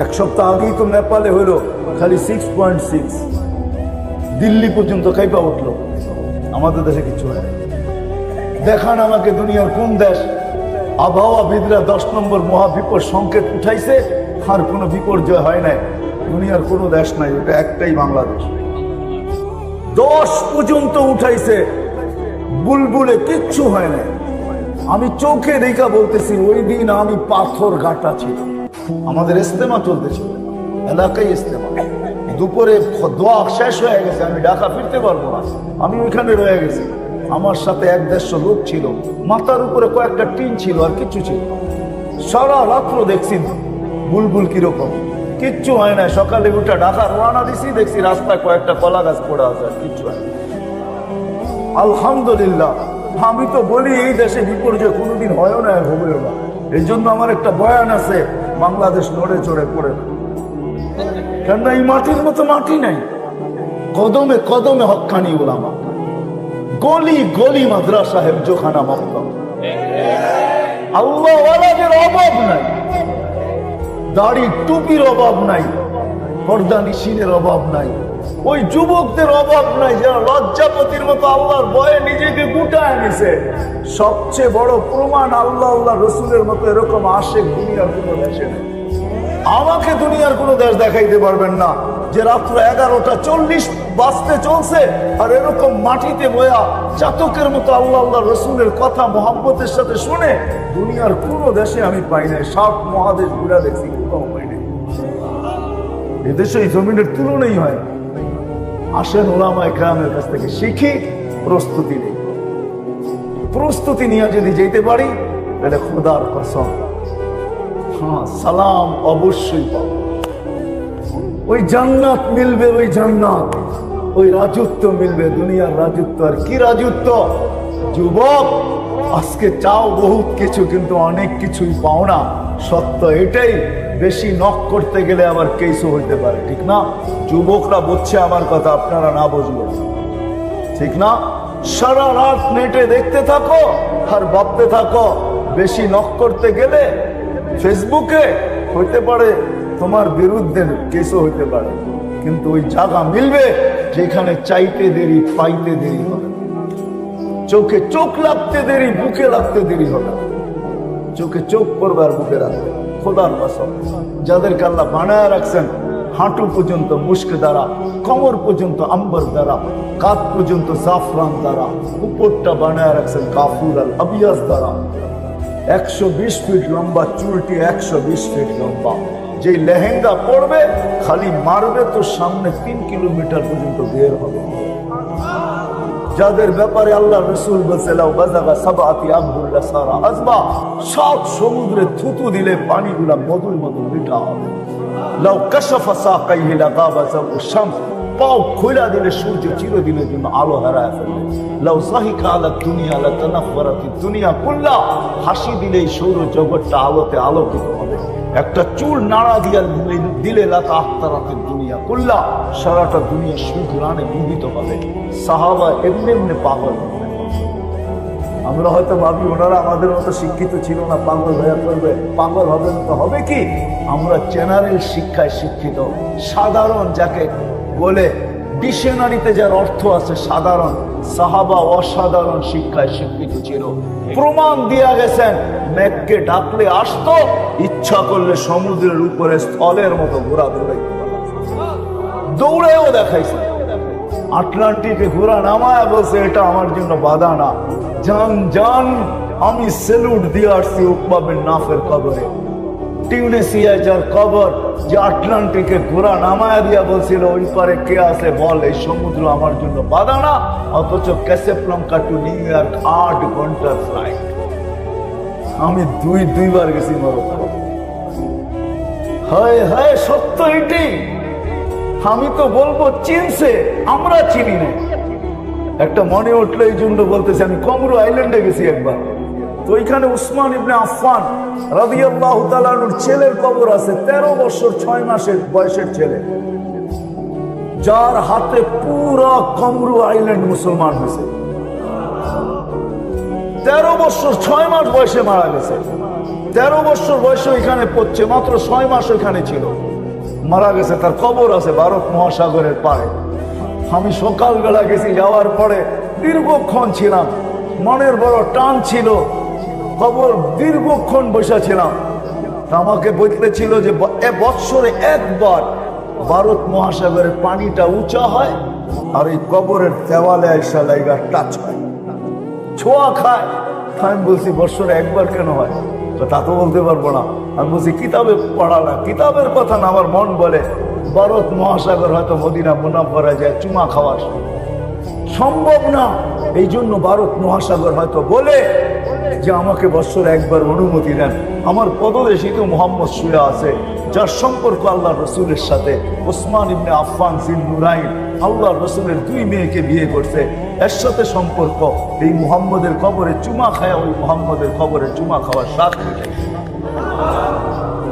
1 সপ্তাহ আগেই তো নেপালে হলো খালি 6.6, দিল্লি পর্যন্ত কাইপা উঠলো, আমাদের দেশে কিচ্ছু হয় না। দেখান আমাকে দুনিয়ার কোন দেশ আবহাওয়াবিদরা 10 নম্বর মহাবিপদ সংকেত উঠাইছে, আর কোনো বিপর্যয় হয় নাই। দুনিয়ার কোনো দেশ নাই, ওটা একটাই বাংলাদেশ। 10 পর্যন্ত উঠাইছে, বুলবুলে কিচ্ছু হয় নাই। আমি চোখে দেখা বলতেছি, ওই দিন আমি পাথর গাঁটা ছিল, আমাদের ইস্তেমা চলতেছিল, এলাকায় ইস্তেমা। দুপুরে দোয়া শেষ হয়ে গেছে, আমি ঢাকা ফিরতে পারবো না, আমি ওইখানে রয়ে গেছি। আমার সাথে 1-150 লোক ছিল, মাথার উপরে কয়েকটা টিন ছিল, আর কিচ্ছু ছিল। সারা রাত্র দেখছি বুলবুল কিরকম, কিচ্ছু হয় না। সকালে উঠে ঢাকা রওনা দিছি, দেখছি রাস্তায় কয়েকটা কলা গাছ পড়ে আছে, আর কিচ্ছু হয় না। আলহামদুলিল্লাহ। আমি তো বলি এই দেশে বিপর্যয় কোনোদিন হয়ও না, হবেও না। এই জন্য আমার একটা বয়ান আছে, বাংলাদেশ নড়ে চড়ে পড়ে, কেননা এই মাটির মতো মাটি নাই। কদমে কদমে হক্কানি ওলামা, গলি গলি মাদ্রাসা হেফজোখানা মক্তব, আল্লাহওয়ালাদের অভাব নাই, দাড়ি টুপির অভাব নাই, পর্দা নিশিনের অভাব নাই, ওই যুবকদের অভাব নাই যারা লজ্জাপতির মতো আল্লাহর ভয়ে নিজেকে গুটায় নিছে। সবচেয়ে বড় প্রমাণ, আল্লাহ আল্লাহ রসুলের মতো এরকম আশেক দুনিয়ার কোনো দেশে নেই। আমাকে দুনিয়ার কোনো দেশ দেখাইতে পারবেন না যে রাত্র 11:40 বাজতে চলছে আর এরকম মাটিতে বয়া চাতকের মতো আল্লাহ আল্লাহ রসুলের কথা মোহাম্মতের সাথে শুনে। দুনিয়ার কোনো দেশে আমি পাই নাই। 7 মহাদেশ ঘুরে দেখছি, কোথাও পাই নাই। এদেশে এই জমিনের তুলনাই হয়। আসেন ওলামায়ে কেরামের কাছ থেকে শিখি। প্রস্তুতি নেই, প্রস্তুতি নিয়ে যদি যেতে পারি তাহলে খোদার কসম, হ্যাঁ, সালাম অবশ্যই পাবো। ওই জান্নাত মিলবে, ওই জান্নাত, ওই রাজত্ব মিলবে, দুনিয়ার রাজত্ব। আর কি রাজত্ব? যুবক, আজকে চাও বহুত কিছু, কিন্তু অনেক কিছুই পাও না। সত্য এটাই। বেশি নক করতে গেলে আবার কেসও হইতে পারে, ঠিক না? যুবকরা বুঝছে আমার কথা, আপনারা না বুঝলো, ঠিক না? সারা রাত নেটে দেখতে থাকো আর ভাবতে থাকো বেশি নক করতে গেলে ফেসবুকে হইতে পারে তোমার বিরুদ্ধে কেসও হইতে পারে, কিন্তু ওই জায়গা মিলবে যেখানে চাইতে দেরি পাইতে দেরি হবে। চোখে চোখ লাগতে দেরি, বুকে লাগতে দেরি হবে। চোখে চোখ পড়বে আর বুকে রাখবে। খোদার কসম, যাদেরকে আল্লাহ বানায় রাখছেন হাঁটু পর্যন্ত মুস্ক দ্বারা, কোমর পর্যন্ত আম্বর দ্বারা, কাঁধ পর্যন্ত জাফরান দ্বারা, উপরটা বানায় রাখছেন কাফুর আল আবিয়াস দ্বারা। 120 ফিট লম্বা চুলটি, 120 ফিট লম্বা। যে লেহেঙ্গা পরবে খালি মারবে তো সামনে 3 কিলোমিটার পর্যন্ত বের হবে। যাদের ব্যাপারে আল্লাহ রসুল বলছে, লাউ বাযাগা সাবআতি আবহুল্লা সারা আজবা, 7 সমুদ্রে থুতু দিলে পানিগুলা মধুর মতো মিঠা হবে। লাউ কাশাফা সাকাইহি লাগাবা যাবু শামস, পাও খোলা দিলে সূর্য চিরদিনের জন্য আলো হারায় ফেলবে। লাউ সাহিকা আলা দুনিয়া লাতানাফফারাতিদ দুনিয়া কুল্লা, হাসি দিলেই সৌর জগৎটা আলোতে আলোকিত হবে। একটা চুল নাড়া দিয়া দিলে লাতাহতারাতিদ দুনিয়া কুল্লা, সারাটা দুনিয়া সুঘ্রাণে মুহিত হবে। সাহাবা এমনি এমনি পাগল হবে। আমরা হয়তো ভাবি ওনারা আমাদের মতো শিক্ষিত ছিল না, পাগল হয়ে পড়বে। পাগল হবে না তো হবে কি? আমরা জেনারেল শিক্ষায় শিক্ষিত, সাধারণ যাকে বলে ডিকশনারিতে যার অর্থ আছে সাধারণ। সাহাবা অসাধারণ শিক্ষায় শিক্ষিত ছিল। প্রমাণ দিয়া গেছেন, মেঘকে ডাকলে আসতো, ইচ্ছা করলে সমুদ্রের উপরে স্থলের মতো ঘোরা দৌড়াইতে, দৌড়েও দেখাইছে। আটলান্টিকে ঘোরা নামায় বলছে, এটা আমার জন্য বাধা না। জান জান, আমি সেলুট দিয়ে আসছি উকবা বিন নাফের কবরে। টিউনিসিয়ায় যার কবর, যে আটলান্টিকে ঘোরা নামায় দিয়া বলছিল ওই পারে কে আছে বল, এই সমুদ্র আমার জন্য বাধা না। অথচ ক্যাসাব্লাঙ্কা টু নিউ ইয়র্ক 8 ঘন্টার ফ্লাইট। আমি দুইবার গেছি মরক্কো। হায় হায়, সত্য এটি। আমি তো বলবো চিনছে, আমরা চিনি না। একটা মনে উঠলো এই জন্য বলতেছি, আমি কমরু আইল্যান্ডে গেছি একবার। তো ওইখানে উসমান ইবনে আফফান রাদিয়াল্লাহু তাআলা আনহুর ছেলের কবর আছে। 13 বছর 6 মাসের বয়সের ছেলে, যার হাতে পুরো কমরু আইল্যান্ড মুসলমান হয়েছে। 13 বছর 6 মাস বয়সে মারা গেছে। 13 বছর বয়সে এখানে পড়ছে, মাত্র 6 মাস ওইখানে ছিল, মারা গেছে। তার কবর আছে ভারত মহাসাগরের পাড়ে। আমি সকালবেলা গেছি, যাওয়ার পরে দীর্ঘক্ষণ ছিলাম। মনের বড় টান ছিল, কবর দীর্ঘক্ষণ বসেছিলাম। আমাকে বলতেছিল যে বৎসরে একবার ভারত মহাসাগরের পানিটা উঁচা হয় আর এই কবরের দেওয়ালে এসে লাইগা টাচ হয়, ছোঁয়া খায়। আমি বলছি বৎসরে একবার কেন হয়? তা তো বলতে পারবো না। আমি বলছি কিতাবে পড়া না, কিতাবের কথা না, আমার মন বলে ভারত মহাসাগর হয়তো মদিনা মুনাফফরা যায় চুমা খাওয়ার সম্ভব না, এই জন্য ভারত মহাসাগর হয়তো বলে যে আমাকে বৎসরে একবার অনুমতি দেন। আমার পদদেশে তো মুহাম্মদ শুয়ে আছে, যার সম্পর্ক আল্লাহ রসুলের সাথে। ওসমান ইবনে আফফান জিন নুরাইন আল্লাহ রসুলের 2 মেয়েকে বিয়ে করছে, এর সাথে সম্পর্ক। এই মুহাম্মদের কবরে চুমা খায়, ওই মুহাম্মদের কবরে চুমা খাওয়ার স্বাদ মিটে।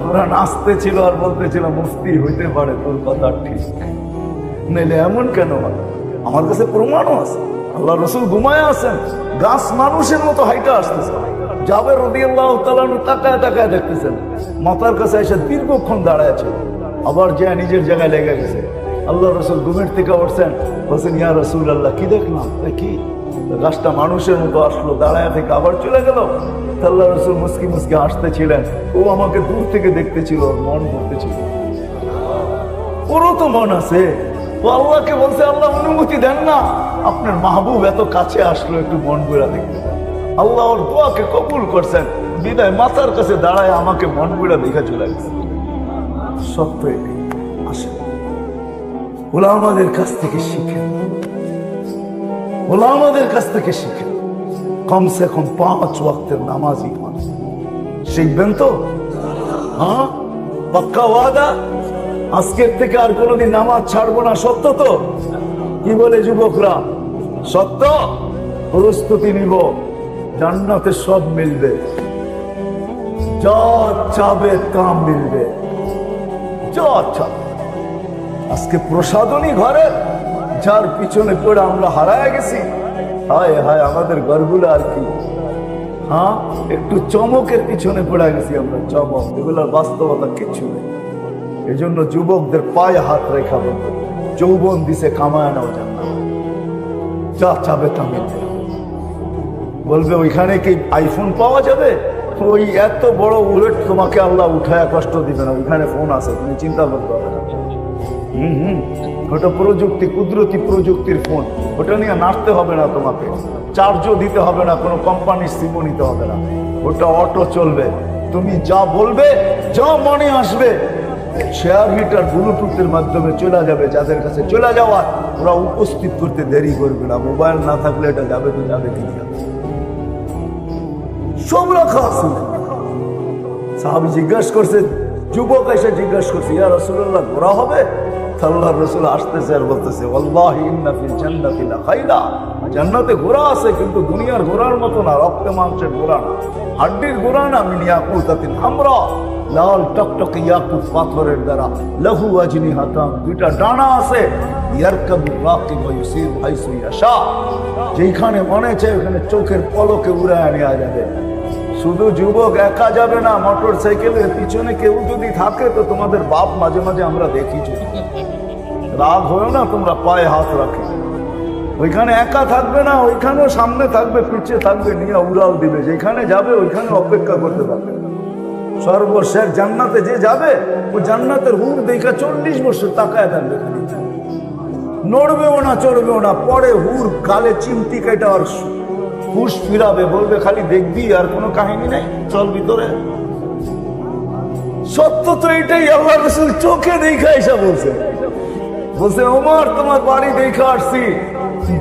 ওরা নাচতে ছিল আর বলতেছিল মুফতি হইতে পারে, তোর কথা ঠিক নাইলে এমন কেন হয়? আমার কাছে প্রমাণও আছে, আল্লাহ রসুল ঘুমায় আছেন, গাছ মানুষের মতো হাইটা আসতেছে। জাবের রাদিয়াল্লাহু তাআলা তাকায় তাকায় দেখতেছেন, মাথার কাছে এসে দীর্ঘক্ষণ দাঁড়ায় আছে, আবার যে নিজের জায়গায় লেগে গেছে। আল্লাহ রসুল ঘুমের থেকে উঠছেন, বলছেন ইয়া রাসূলুল্লাহ কি দেখলাম? কি? গাছটা মানুষের মতো আসলো, দাঁড়ায় থেকে আবার চলে গেল। আল্লাহ রসুল মুস্কি মুস্কি হাসতেছিলেন। ও আমাকে দূর থেকে দেখতেছিল, মন করতেছিল, ওরও তো মন আছে। ও আল্লাহকে বলছে আল্লাহ অনুমতি দেন না, আপনার মাহবুব এত কাছে আসলো, একটু মন ঘুরা দেখতে। আল্লাহ ওর দোয়াকে কবুল করছেন, বিদায় মাথার কাছে দাঁড়ায় আমাকে মন ঘুরা দেখে চলে গেছে। সত্য এটাই। আসেন ওলামাদের কাছ থেকে শিখেন, ওলামাদের কাছ থেকে শিখেন। কমসে কম 5 ওয়াক্তের নামাজই হন, শিখবেন তো? হ্যাঁ, পাক্কা ওয়াদা? আজকের থেকে আর কোনোদিন নামাজ ছাড়বো না, সত্য তো? কি বলে যুবকরা? সত্য? প্রস্তুতি নিব, জান্নাতে সব মিলবে, যা চাবে তা মিলবে, যা চাবে। আজকে প্রসাদনী ঘরে, যার পিছনে পড়ে আমরা হারায় গেছি। হায় হায় আমাদের ঘরগুলো আর কি, হ্যাঁ একটু চমকের পিছনে পড়ে গেছি আমরা, চমক, এগুলোর বাস্তবতা কিচ্ছু নেই। এই জন্য যুবকদের পায়ে হাত রেখা বলবে, যৌবন দিছে কামায় নাও জান্নাত, যা চাবে তা মিলবে। বলবে ওইখানে কি আইফোন পাওয়া যাবে? ওই এত বড় উলেট তোমাকে আল্লাহ উঠায় কষ্ট দিবে না, ওইখানে ফোন আছে, তুমি চিন্তা করতে হবে না। ওটা প্রযুক্তি, কুদরতি প্রযুক্তির ফোন, ওটা নিয়ে নাড়তে হবে না তোমাকে, চার্জও দিতে হবে না, কোনো কোম্পানির সিমও নিতে হবে না, ওটা অটো চলবে। তুমি যা বলবে, যা মনে আসবে, শেয়ার মিটার ব্লুটুথের মাধ্যমে চলে যাবে, যাদের কাছে চলে যাওয়ার ওরা উপস্থিত করতে দেরি করবে না। মোবাইল না থাকলে এটা যাবে তো যাবে কি যাবে, সব রাখা আছে। সাহাবী জিজ্ঞাসা করছে, যুবক এসে জিজ্ঞাসা করছে ইয়া রাসূলুল্লাহ ঘোরা হবে? আল্লাহর রাসূল আসতেছে আর বলতেছে ওয়াল্লাহি ইন্না ফিল জান্নাতি লাখাইলা, জান্নাতে ঘোড়া আছে, কিন্তু দুনিয়ার ঘোড়ার মতো না, রক্তে মাংসের ঘোড়া না, হাড্ডির ঘোড়া না, মিন ইয়াকুতাতিন হামরা, লাল টকটকে ইয়াকুত পাথরের দ্বারা, লাহু আজনিহাতান, 2টা ডানা আছে, ইয়ারকাবু রাকিব ওয়া ইউসিরু হাইসু ইয়াশা, যেখানে মনে চায় ওখানে চোখের পলকে উড়ায় নেওয়া যাবে। শুধু যুবক একা যাবে না, মোটর সাইকেলের পিছনে কেউ যদি থাকে তো তোমাদের বাপ মাঝে মাঝে আমরা দেখি, রাগ হয়েও না, তোমরা পায়ে হাত রাখে। ওইখানে একা থাকবে না, ওইখানেও সামনে থাকবে, পিছিয়ে থাকবে, নিয়ে উড়াল দিবে, যেখানে যাবে ওইখানে অপেক্ষা করতে থাকবে। সর্বশেষ জান্নাতে যে যাবে, ও জান্নাতের হুর দেখা 40 বছর তাকায় থাকবে, নড়বেও না, চড়বেও না, পরে হুর গালে চিমটি কেটে আর হুশ ফিরাবে, বলবে খালি দেখবি, আর কোনো কাহিনী নাই, চল ভিতরে। সত্য তো এটাই, আল্লাহ রাসূল চোখে দেখা এসে বলছে, বলছে ওমর তোমার বাড়ি দেখে আসছি,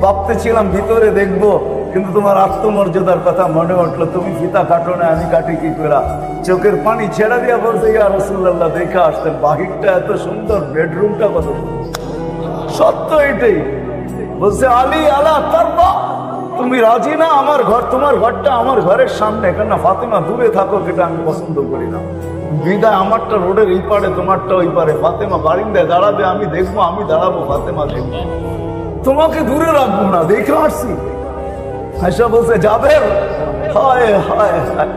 ভাবতেছিলাম ভিতরে দেখবো, কিন্তু তোমার আত্মমর্যাদার কথা মনে উঠলো, তুমি ফিতা কাটো না, আমি কাটি কি করে? চোখের পানি ছেড়ে দিয়া বলছে ইয়া রাসূলুল্লাহ দেখে আসতেন, বাহিরটা এত সুন্দর, বেডরুমটা কত। সত্য এটাই। বলছে আলী আলা তারবা, তুমি রাজি না? আমার ঘর, তোমার ঘরটা আমার ঘরের সামনে, কেননা ফাতেমা দূরে থাকো, এটা আমি পছন্দ করি না। বিদায় আমারটা রোডের এই পারে, তোমারটা ওই পারে, ফাতেমা বারিন্দায় দাঁড়াবে, আমি দেখবো, আমি দাঁড়াবো, ফাতেমা দেখবো, তোমাকে দূরে রাখবো না, দেখে আসছি। আয়েশা বলছে যাবে, হায় হায় হায়,